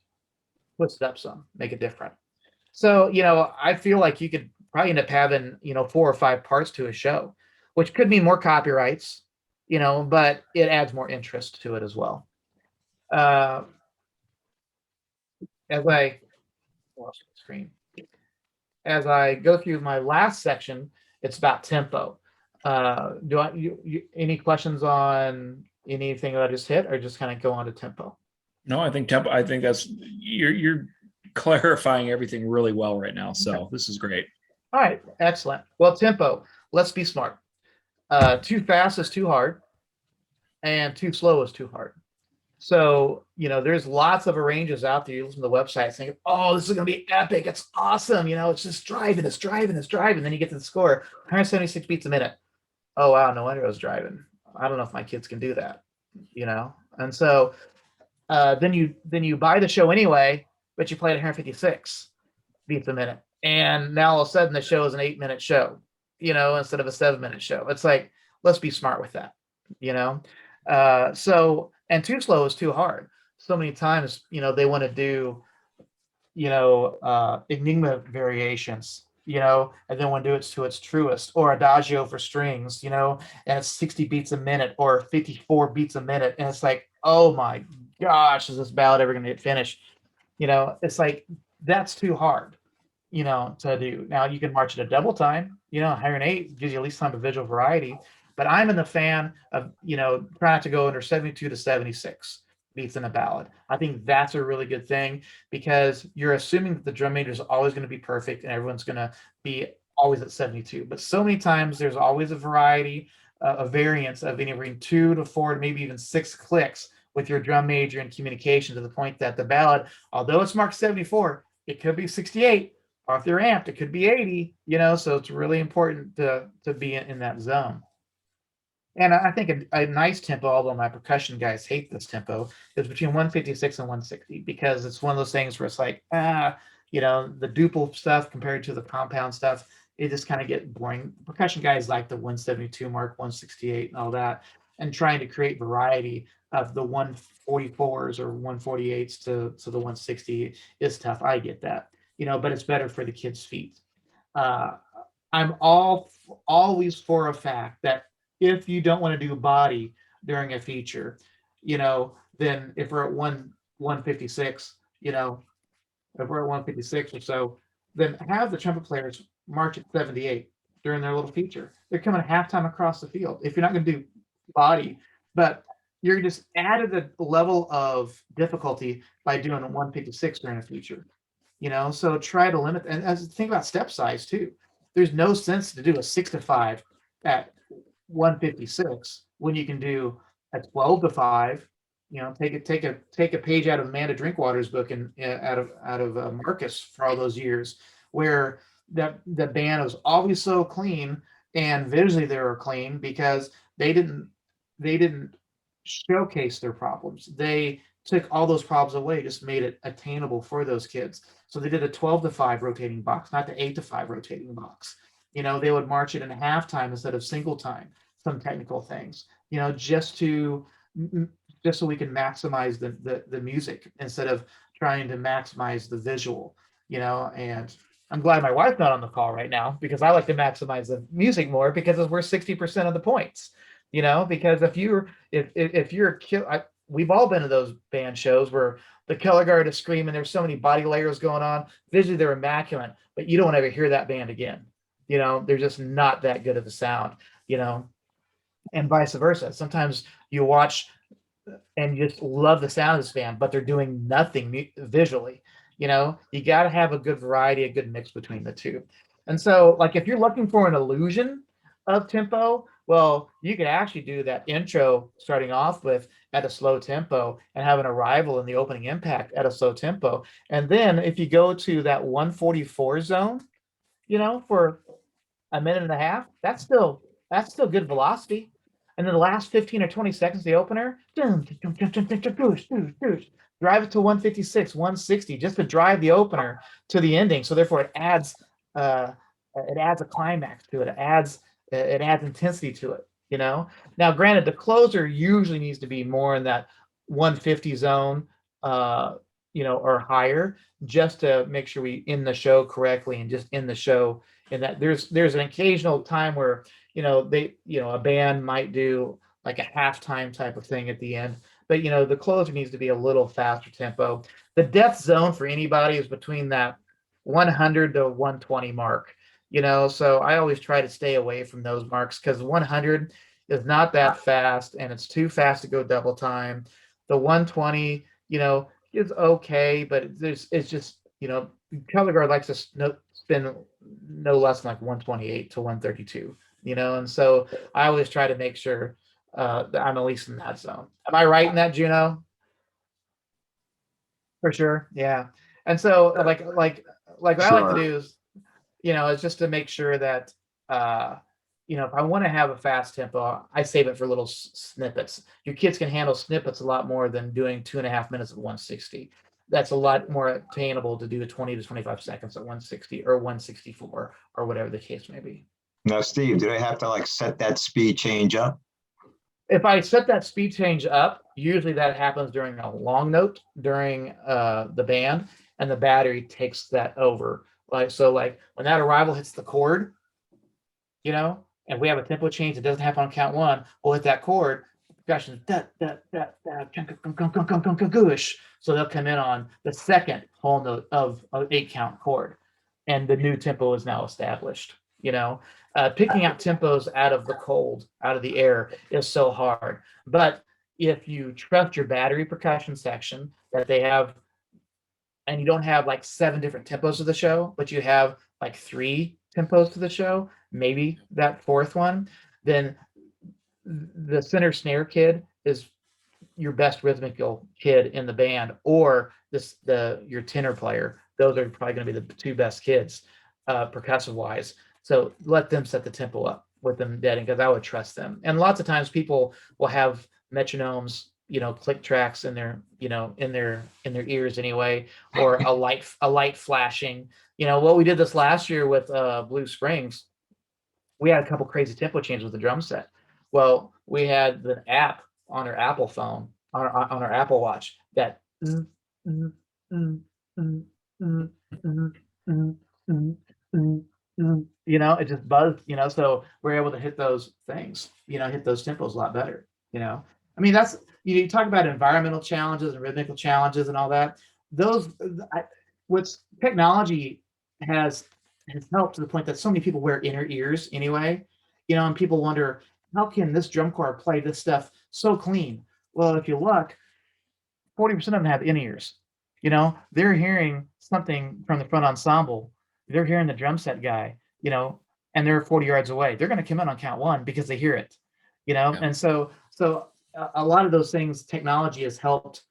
twist it up some, make it different. So, I feel like you could probably end up having, 4 or 5 parts to a show, which could mean more copyrights, but it adds more interest to it as well. As I lost the screen, as I go through my last section, it's about tempo. Any questions on anything that I just hit, or just kind of go on to tempo? No, I think tempo. I think that's you're clarifying everything really well right now. So okay. This is great. All right, excellent. Well, tempo. Let's be smart. Too fast is too hard, and too slow is too hard. So, there's lots of arranges out there. You listen to the website thinking, oh, this is going to be epic. It's awesome. It's just driving, it's driving, it's driving. Then you get to the score, 176 beats a minute. Oh, wow, no wonder I was driving. I don't know if my kids can do that, And so then you buy the show anyway, but you play at 156 beats a minute. And now all of a sudden the show is an 8-minute show, instead of a 7-minute show. It's like, let's be smart with that, So, and too slow is too hard. So many times, they want to do, enigma variations, and then want to do it to its truest, or adagio for strings, and it's 60 beats a minute or 54 beats a minute. And it's like, oh my gosh, is this ballad ever going to get finished? It's like, that's too hard, to do. Now you can march at a double time, 108 gives you at least time of visual variety. But I'm in the fan of, trying not to go under 72 to 76 beats in a ballad. I think that's a really good thing, because you're assuming that the drum major is always going to be perfect and everyone's going to be always at 72. But so many times there's always a variety, a variance of anywhere between 2 to 4 to maybe even 6 clicks with your drum major and communication, to the point that the ballad, although it's marked 74, it could be 68. Or if they're amped, it could be 80, so it's really important to be in that zone. And I think a nice tempo, although my percussion guys hate this tempo, is between 156 and 160 because it's one of those things where it's like, the duple stuff compared to the compound stuff, it just kind of get boring. Percussion guys like the 172 mark, 168 and all that, and trying to create variety of the 144s or 148s to the 160 is tough. I get that, but it's better for the kids' feet. Uh, I'm always for a fact that if you don't want to do body during a feature, then if we're at 156, if we're at 156 or so, then have the trumpet players march at 78 during their little feature. They're coming halftime across the field. If you're not going to do body, but you're just added a level of difficulty by doing a 156 during a feature. So try to limit, and as think about step size too. There's no sense to do a 6-5 at 156 when you can do a 12-5. Take a page out of Amanda Drinkwater's book and out of Marcus for all those years, where the band was always so clean and visually they were clean because they didn't showcase their problems. They took all those problems away, just made it attainable for those kids. So they did a 12-5 rotating box, not the 8-5 rotating box. They would march it in halftime instead of single time, some technical things, just so we can maximize the music instead of trying to maximize the visual, and I'm glad my wife's not on the call right now because I like to maximize the music more because we're 60% of the points, because if you're a kid, we've all been to those band shows where the color guard is screaming. There's so many body layers going on. Visually, they're immaculate, but you don't ever hear that band again. They're just not that good of a sound, and vice versa. Sometimes you watch and you just love the sound of this band, but they're doing nothing visually. You got to have a good variety, a good mix between the two. And so, like, if you're looking for an illusion of tempo, well, you could actually do that intro starting off with at a slow tempo and have an arrival in the opening impact at a slow tempo. And then if you go to that 144 zone, for a minute and a half, that's still good velocity. And then the last 15 or 20 seconds, the opener, drive it to 156, 160, just to drive the opener to the ending. So therefore, it adds a climax to it. It adds intensity to it. Now, granted, the closer usually needs to be more in that 150 zone, or higher, just to make sure we end the show correctly and just end the show. And that there's an occasional time where a band might do like a halftime type of thing at the end, but the closer needs to be a little faster tempo. The death zone for anybody is between that 100 to 120 mark. So I always try to stay away from those marks because 100 is not that fast and it's too fast to go double time. The 120, is okay, but it's just, color guard likes to spin no less than like 128 to 132, and so I always try to make sure that I'm at least in that zone. Am I right in that, Juno? For sure, yeah. And so like what I like to do is, it's just to make sure that if I want to have a fast tempo, I save it for little snippets. Your kids can handle snippets a lot more than doing 2.5 minutes at 160. That's a lot more attainable to do 20 to 25 seconds at 160 or 164 or whatever the case may be. Now, Steve, do they have to like set that speed change up? If I set that speed change up, usually that happens during a long note during the band, and the battery takes that over. Like when that arrival hits the chord, and we have a tempo change that doesn't happen on count one, we'll hit that chord. Percussion, so they'll come in on the second whole note of an 8-count chord, and the new tempo is now established. Picking out tempos out of the cold, out of the air, is so hard. But if you trust your battery percussion section that they have, and you don't have like 7 different tempos of the show, but you have like 3 tempos to the show, maybe that 4th one, then the center snare kid is your best rhythmical kid in the band, or your tenor player. Those are probably going to be the 2 best kids percussive wise. So let them set the tempo up. with them dead because I would trust them. And lots of times people will have metronomes, click tracks in their, in their ears anyway, or a light flashing. What we did this last year with Blue Springs, we had a couple crazy tempo changes with the drum set. Well, we had the app on our Apple phone, on our Apple Watch that it just buzzed, so we're able to hit those things, hit those tempos a lot better, I mean, that's, you talk about environmental challenges and rhythmical challenges and all that. Those, what's technology has helped to the point that so many people wear inner ears anyway, and people wonder, how can this drum corps play this stuff so clean? Well, if you look, 40% of them have in ears. They're hearing something from the front ensemble. They're hearing the drum set guy, and they're 40 yards away. They're going to come in on count one because they hear it, Yeah. And so a lot of those things, technology has helped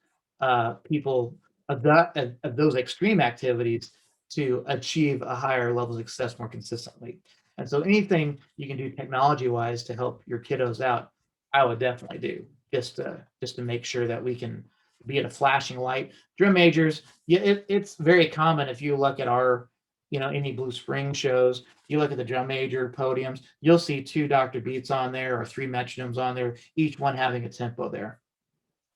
people adapt those extreme activities to achieve a higher level of success more consistently. And so anything you can do technology-wise to help your kiddos out, I would definitely do, just to make sure that we can be at a flashing light. Drum majors, yeah, it's very common if you look at our, any Blue Spring shows, you look at the drum major podiums, you'll see 2 Dr. Beats on there or 3 metronomes on there, each one having a tempo there.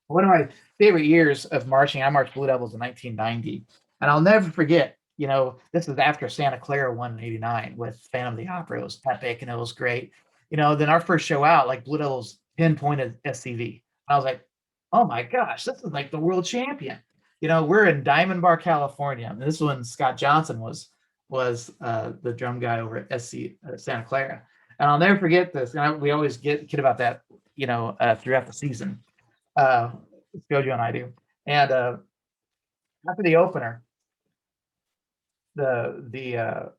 One of my favorite years of marching, I marched Blue Devils in 1990, and I'll never forget, this is after Santa Clara won in '89 with Phantom of the Opera. It was epic and it was great. Then our first show out, like Blue Devils pinpointed SCV. I was like, oh my gosh, this is like the world champion. We're in Diamond Bar, California. And this is when Scott Johnson was the drum guy over at Santa Clara. And I'll never forget this. And we always kid about that, throughout the season. Gojo and I do. And after the opener, the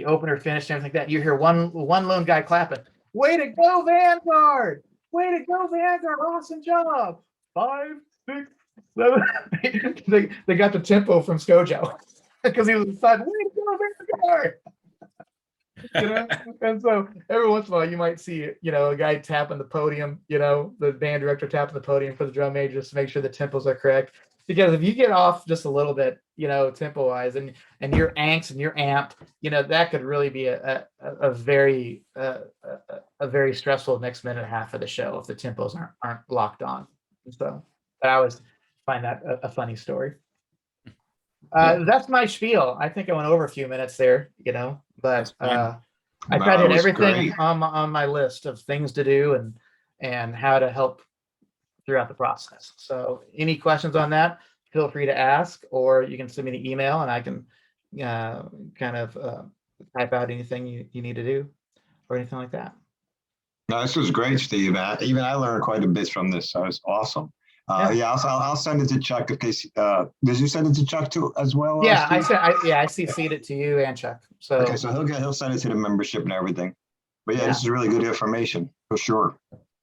opener finished and everything like that, you hear one lone guy clapping, "Way to go, Vanguard! Way to go, Vanguard! Awesome job! 5, 6, 7." They got the tempo from Skojo because he was excited. Way to go, Vanguard! And so every once in a while you might see, a guy tapping the podium, the band director tapping the podium for the drum major just to make sure the tempos are correct. Because if you get off just a little bit, tempo wise, and you're angst and you're amped, that could really be a very stressful next minute and a half of the show if the tempos aren't locked on. So but I always find that a funny story. That's my spiel. I think I went over a few minutes there, but I tried to hit everything on my list of things to do and how to help throughout the process. So any questions on that, feel free to ask, or you can send me an email and I can type out anything you need to do or anything like that. No, this was great, Steve. Even I learned quite a bit from this. So it's awesome. I'll send it to Chuck in case. Did you send it to Chuck too as well? Yeah, I CC'd it to you and Chuck. So okay, so he'll send it to the membership and everything. But yeah, this is really good information for sure.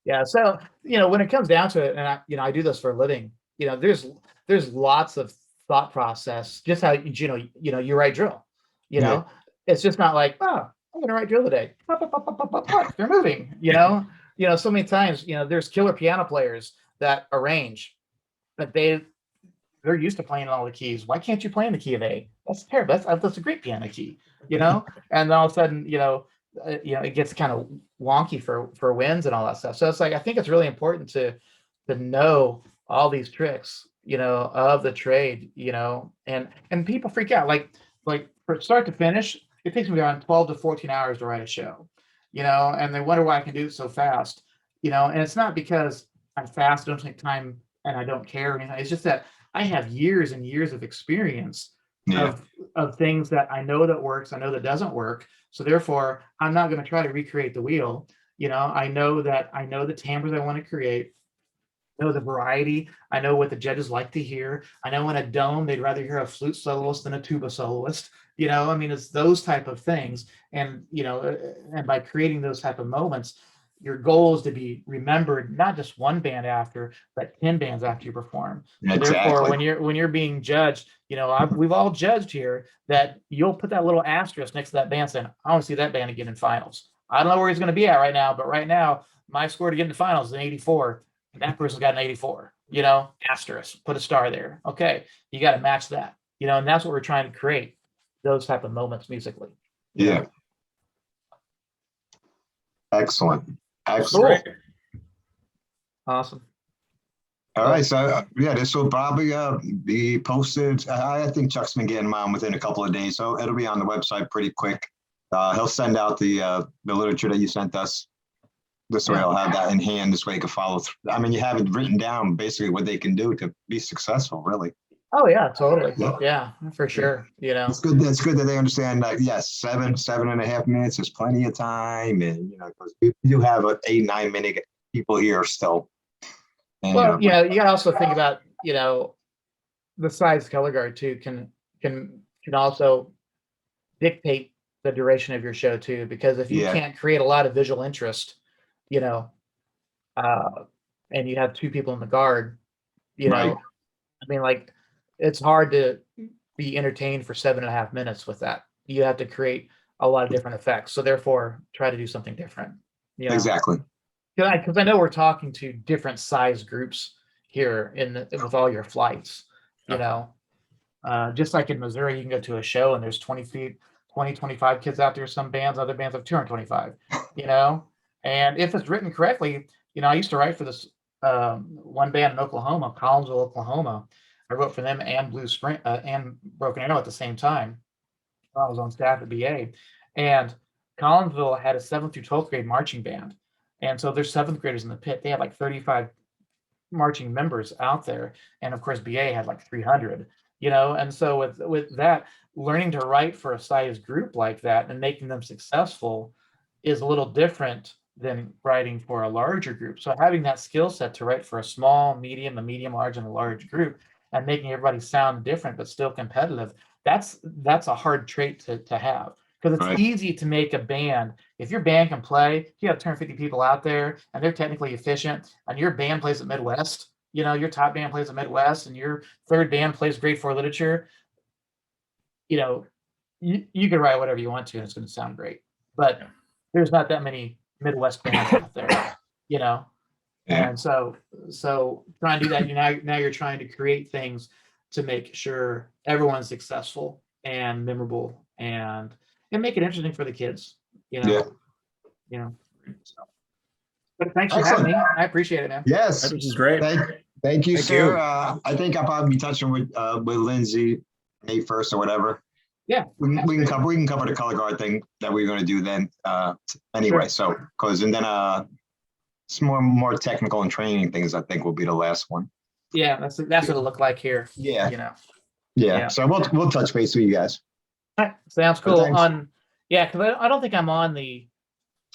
Yeah, so when it comes down to it, and I do this for a living. There's lots of thought process. Just how you write drill. It's just not like, oh, I'm gonna write drill today. They're moving. So many times there's killer piano players that arrange, but they're used to playing all the keys. Why can't you play in the key of A? That's terrible. That's a great piano key. And all of a sudden it gets kind of wonky for wins and all that stuff. So it's like I think it's really important to know all these tricks, of the trade, and people freak out. Like for start to finish, it takes me around 12 to 14 hours to write a show, and they wonder why I can do it so fast, and it's not because I'm fast, don't take time, and I don't care or anything. It's just that I have years and years of experience of things that I know that works, I know that doesn't work. So therefore, I'm not going to try to recreate the wheel. I know the timbres I want to create. I know the variety. I know what the judges like to hear. I know in a dome, they'd rather hear a flute soloist than a tuba soloist. It's those type of things. And, and by creating those type of moments, your goal is to be remembered, not just one band after, but 10 bands after you perform. Exactly. Therefore, when you're being judged, we've all judged here that you'll put that little asterisk next to that band saying, I want to see that band again in finals. I don't know where he's going to be at right now, but right now, my score to get in the finals is an 84. And that person's got an 84, asterisk, put a star there. Okay, you got to match that, and that's what we're trying to create, those type of moments musically. Yeah. Excellent. Cool. Awesome. All right, so yeah, this will probably be posted. I think Chuck's been getting them on within a couple of days, so it'll be on the website pretty quick. He'll send out the literature that you sent us. This way, I'll have that in hand. This way, you can follow through. I mean, you have it written down, basically what they can do to be successful. Really. Oh yeah, totally. Yeah, for sure. It's good. It's good that they understand that. Yes, 7.5 minutes is plenty of time, and because we do have 8-9 minute people here still. And, well, you gotta also think about the size color guard too can also dictate the duration of your show too, because if you can't create a lot of visual interest, and you have 2 people in the guard, Right. I mean, like, it's hard to be entertained for 7.5 minutes with that. You have to create a lot of different effects. So therefore, try to do something different. Exactly. Because I know we're talking to different size groups here with all your flights. Just like in Missouri, you can go to a show and there's 20, 25 kids out there. Some bands, other bands have 225. And if it's written correctly, I used to write for this one band in Oklahoma, Collinsville, Oklahoma. I wrote for them and Blue Spring and Broken Arrow at the same time. I was on staff at BA, and Collinsville had a 7th through 12th grade marching band, and so there's 7th graders in the pit. They had like 35 marching members out there, and of course BA had like 300. And so with that, learning to write for a size group like that and making them successful is a little different than writing for a larger group. So having that skill set to write for a small, medium, large, and a large group, and making everybody sound different but still competitive, that's a hard trait to have, because it's easy to make a band. If your band can play, you have 250 people out there and they're technically efficient, and your band plays at Midwest, your top band plays at Midwest, and your third band plays grade 4 literature, you can write whatever you want to and it's going to sound great. But there's not that many Midwest bands out there, And so trying to do that, now you're trying to create things to make sure everyone's successful and memorable and make it interesting for the kids, So. But thanks for having me. I appreciate it, man. Yes. This is great. Thank you, sir. I think I'll probably be touching with Lindsay May 1st or whatever. Yeah. We can cover the color guard thing that we're going to do then anyway. Sure. So and then some more technical and training things, I think, will be the last one. Yeah, that's what it'll look like here. Yeah. Yeah. So we'll touch base with you guys. All right. Sounds cool. Because I don't think I'm on the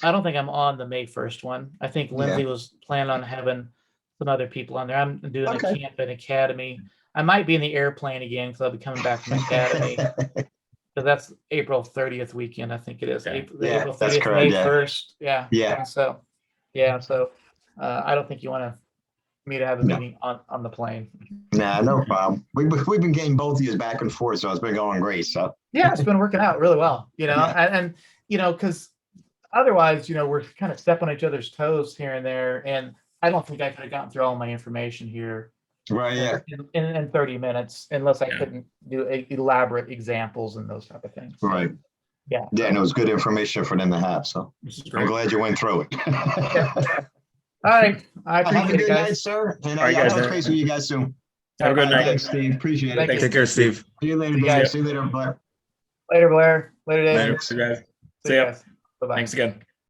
May 1st one. I think Lindsay was planning on having some other people on there. I'm doing a camp and academy. I might be in the airplane again because I'll be coming back from academy. So that's April 30th weekend, I think it is. April 30th, that's correct, May 1st. Yeah. And so I don't think you want me to have a meeting on the plane. Nah, no problem. We've been getting both of you back and forth, so it's been going great. So yeah, it's been working out really well. And because otherwise, we're kind of stepping on each other's toes here and there, and I don't think I could have gotten through all my information here. Right. Yeah. In 30 minutes, unless I couldn't do elaborate examples and those type of things. Right. Yeah. Yeah, and it was good information for them to have. So I'm glad you went through it. All right. I appreciate have a good it, guys. night, sir. And I'll touch base with you guys soon. Have a good night. Thanks, Steve. Appreciate it. Take care, Steve. See you later, guys. See you later, Blair. Later, Blair. Later, Dave. Later. See you guys. See ya. Bye-bye. Thanks again.